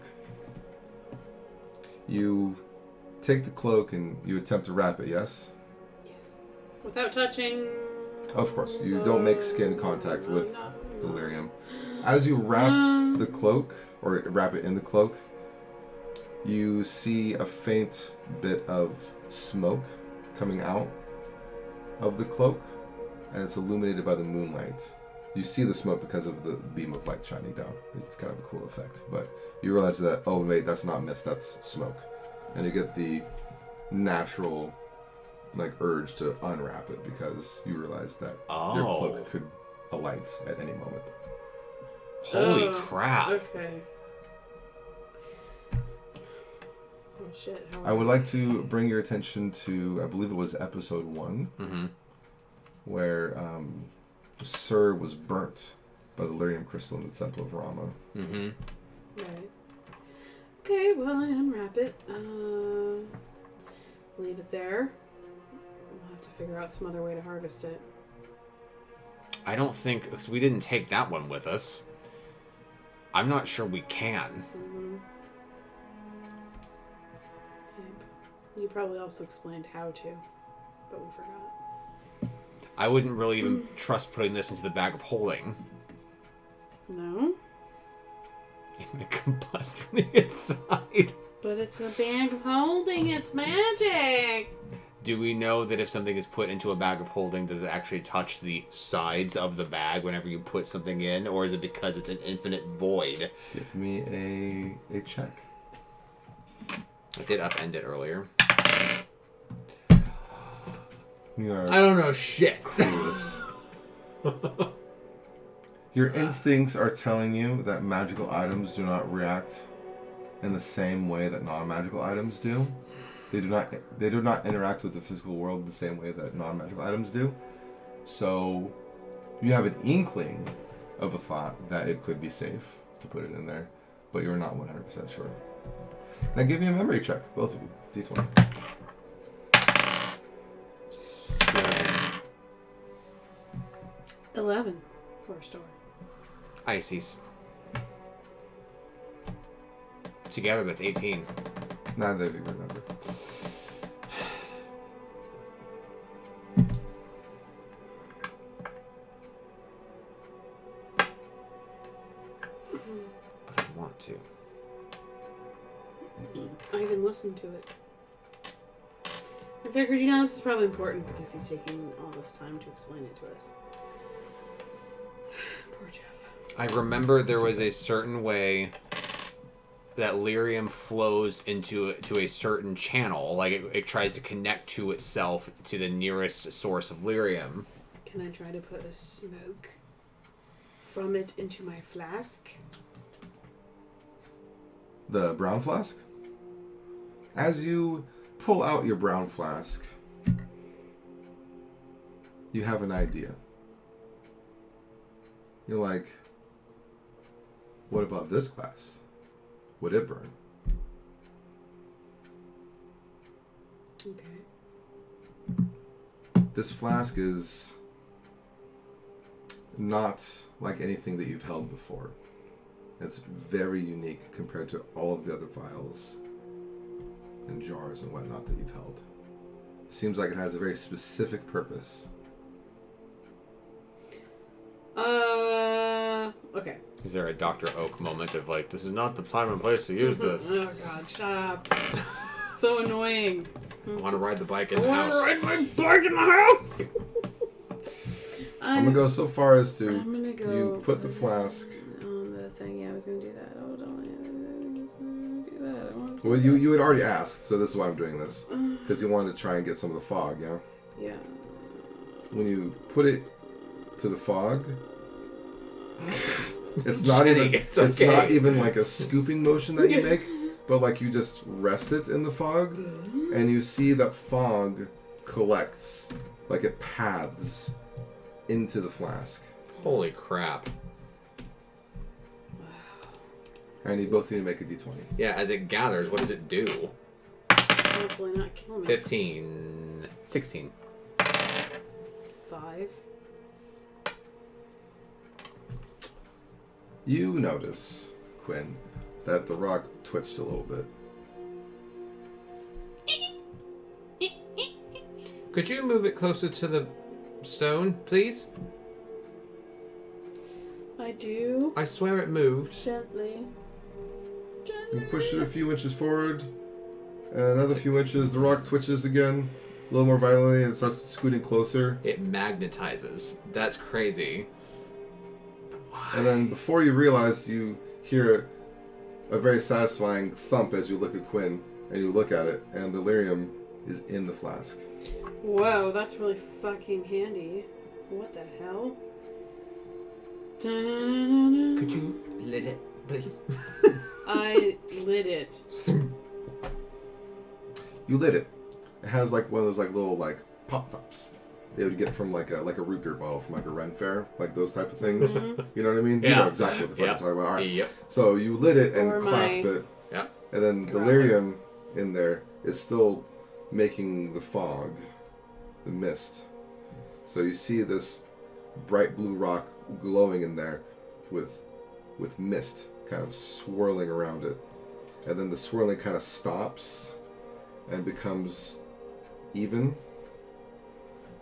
You take the cloak and you attempt to wrap it. Yes. Yes. Without touching. Of course, you don't make skin contact with the lyrium. As you wrap the cloak, or wrap it in the cloak, you see a faint bit of smoke coming out of the cloak, and it's illuminated by the moonlight. You see the smoke because of the beam of light shining down. It's kind of a cool effect, but you realize that, oh wait, that's not mist, that's smoke. And you get the natural like urge to unwrap it because you realize that your cloak could alight at any moment. Holy crap. Okay. Oh shit. I would like to bring your attention to, I believe it was episode 1, where Sir was burnt by the lyrium crystal in the Temple of Rama. Right. Okay, well, I unwrap it. Leave it there. We'll have to figure out some other way to harvest it. I don't think, because we didn't take that one with us. I'm not sure we can. You probably also explained how to, but we forgot. I wouldn't really even trust putting this into the bag of holding. No? It would combust from the inside. But it's a bag of holding. It's magic. Do we know that if something is put into a bag of holding, does it actually touch the sides of the bag whenever you put something in? Or is it because it's an infinite void? Give me a check. I did upend it earlier. You are I don't know shit. clueless. Your instincts are telling you that magical items do not react in the same way that non-magical items do. They do not interact with the physical world the same way that non-magical items do. So you have an inkling of a thought that it could be safe to put it in there, but you're not 100% sure. Now give me a memory check, both of you. D20. 7. 11 for a story. Ices. Together, that's 18. Neither of you remember. and listen to it. I figured, this is probably important because he's taking all this time to explain it to us. Poor Jeff. I remember there was a certain way that lyrium flows into a certain channel. Like, it tries to connect to itself to the nearest source of lyrium. Can I try to put a smoke from it into my flask? The brown flask? As you pull out your brown flask, you have an idea. You're like, what about this glass? Would it burn? Okay. This flask is not like anything that you've held before. It's very unique compared to all of the other vials and jars and whatnot that you've held. It seems like it has a very specific purpose. Okay. Is there a Dr. Oak moment of like, this is not the time and place to use this? Oh god, shut up. So annoying. I want to ride the bike in I the want house. to ride my bike in the house! I'm gonna go so far as to I'm gonna go you put the flask. on the thing. Yeah, I was gonna do that. Oh, don't do that. Well, you had already asked, so this is why I'm doing this. Because you wanted to try and get some of the fog, yeah? Yeah. When you put it to the fog, it's not even It's it's okay. not even like a scooping motion that you make, but like you just rest it in the fog, and you see that fog collects, like it paths into the flask. Holy crap. And you both need to make a d20. Yeah, as it gathers, what does it do? Hopefully not kill me. 15. 16. 5. You notice, Quinn, that the rock twitched a little bit. Could you move it closer to the stone, please? I do. I swear it moved. Gently. You push it a few inches forward, and another few inches, the rock twitches again, a little more violently, and it starts scooting closer. It magnetizes. That's crazy. And then before you realize, you hear a very satisfying thump as you look at Quinn, and you look at it, and the lyrium is in the flask. Whoa, that's really fucking handy. What the hell? Da-na-na-na-na. Could you lit it, please? I lit it. You lit it. It has like one of those like little like pop tops they would get from like a root beer bottle from like a Ren Fair, like those type of things. You know what I mean? You Yeah. know exactly what the fuck I'm talking about. All right. Yep. So you lit it and Or clasp my- it, Yeah. and then the lyrium in there is still making the fog, the mist. So you see this bright blue rock glowing in there with mist kind of swirling around it. And then the swirling kind of stops and becomes even.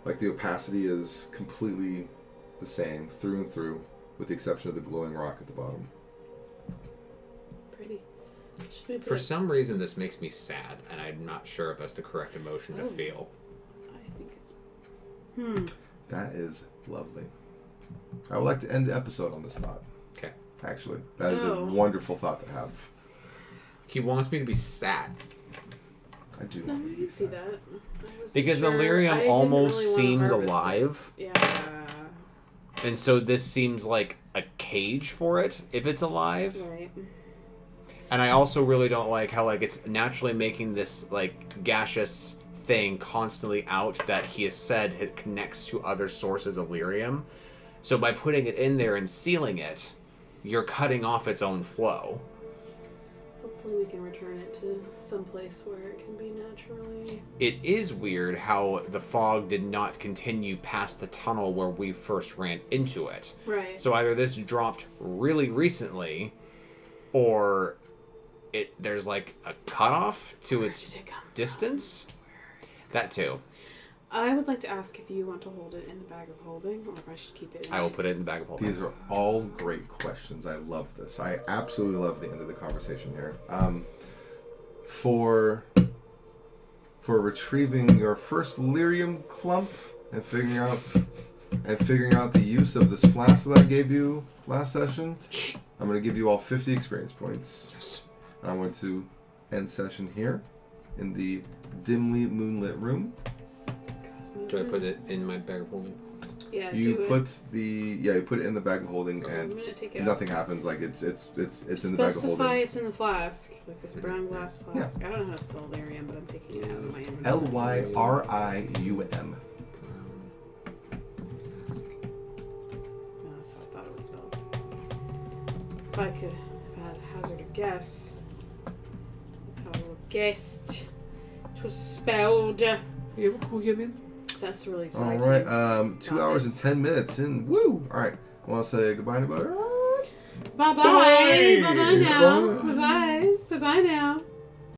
Like the opacity is completely the same through and through, with the exception of the glowing rock at the bottom. Pretty. Should we put For some reason, this makes me sad, and I'm not sure if that's the correct emotion to Oh. feel. I think it's. That is lovely. I would like to end the episode on this thought. Okay. Actually, that is a Oh. wonderful thought to have. He wants me to be sad. I do. No, want I to can be see sad. that. I wasn't Because sure. the I lyrium didn't almost really wanna seems harvest it. alive. Yeah. And so this seems like a cage for it, if it's alive. Right. And I also really don't like how like it's naturally making this like gaseous thing constantly out that he has said it connects to other sources of lyrium. So by putting it in there and sealing it, you're cutting off its own flow. Hopefully we can return it to some place where it can be naturally. It is weird how the fog did not continue past the tunnel where we first ran into it. Right. So either this dropped really recently, or there's like a cutoff to its did it come distance. That too. I would like to ask if you want to hold it in the bag of holding, or if I should keep it in I will put it in the bag of holding. These are all great questions. I love this. I absolutely love the end of the conversation here. for retrieving your first lyrium clump and figuring out the use of this flask that I gave you last session. I'm going to give you all 50 experience points. Yes. And I'm going to end session here in the dimly moonlit room. Do I put it in my bag of holding? Yeah, You do put you put it in the bag of holding, it. So I'm and gonna take it out. nothing happens. Like it's in the bag of Specify holding. it's in the flask, like this brown glass flask. I don't know how to spell lyrium, but I'm taking it out of my inventory. Lyrium. No, that's how I thought it was spelled. If I had a hazard a guess, that's how I would have guessed it was spelled. You ever cool here, man? That's really All exciting. right. 2 hours and 10 minutes in. Woo! All right. Want to say goodbye to everybody? Bye bye. Bye bye now. Bye bye. Bye bye now.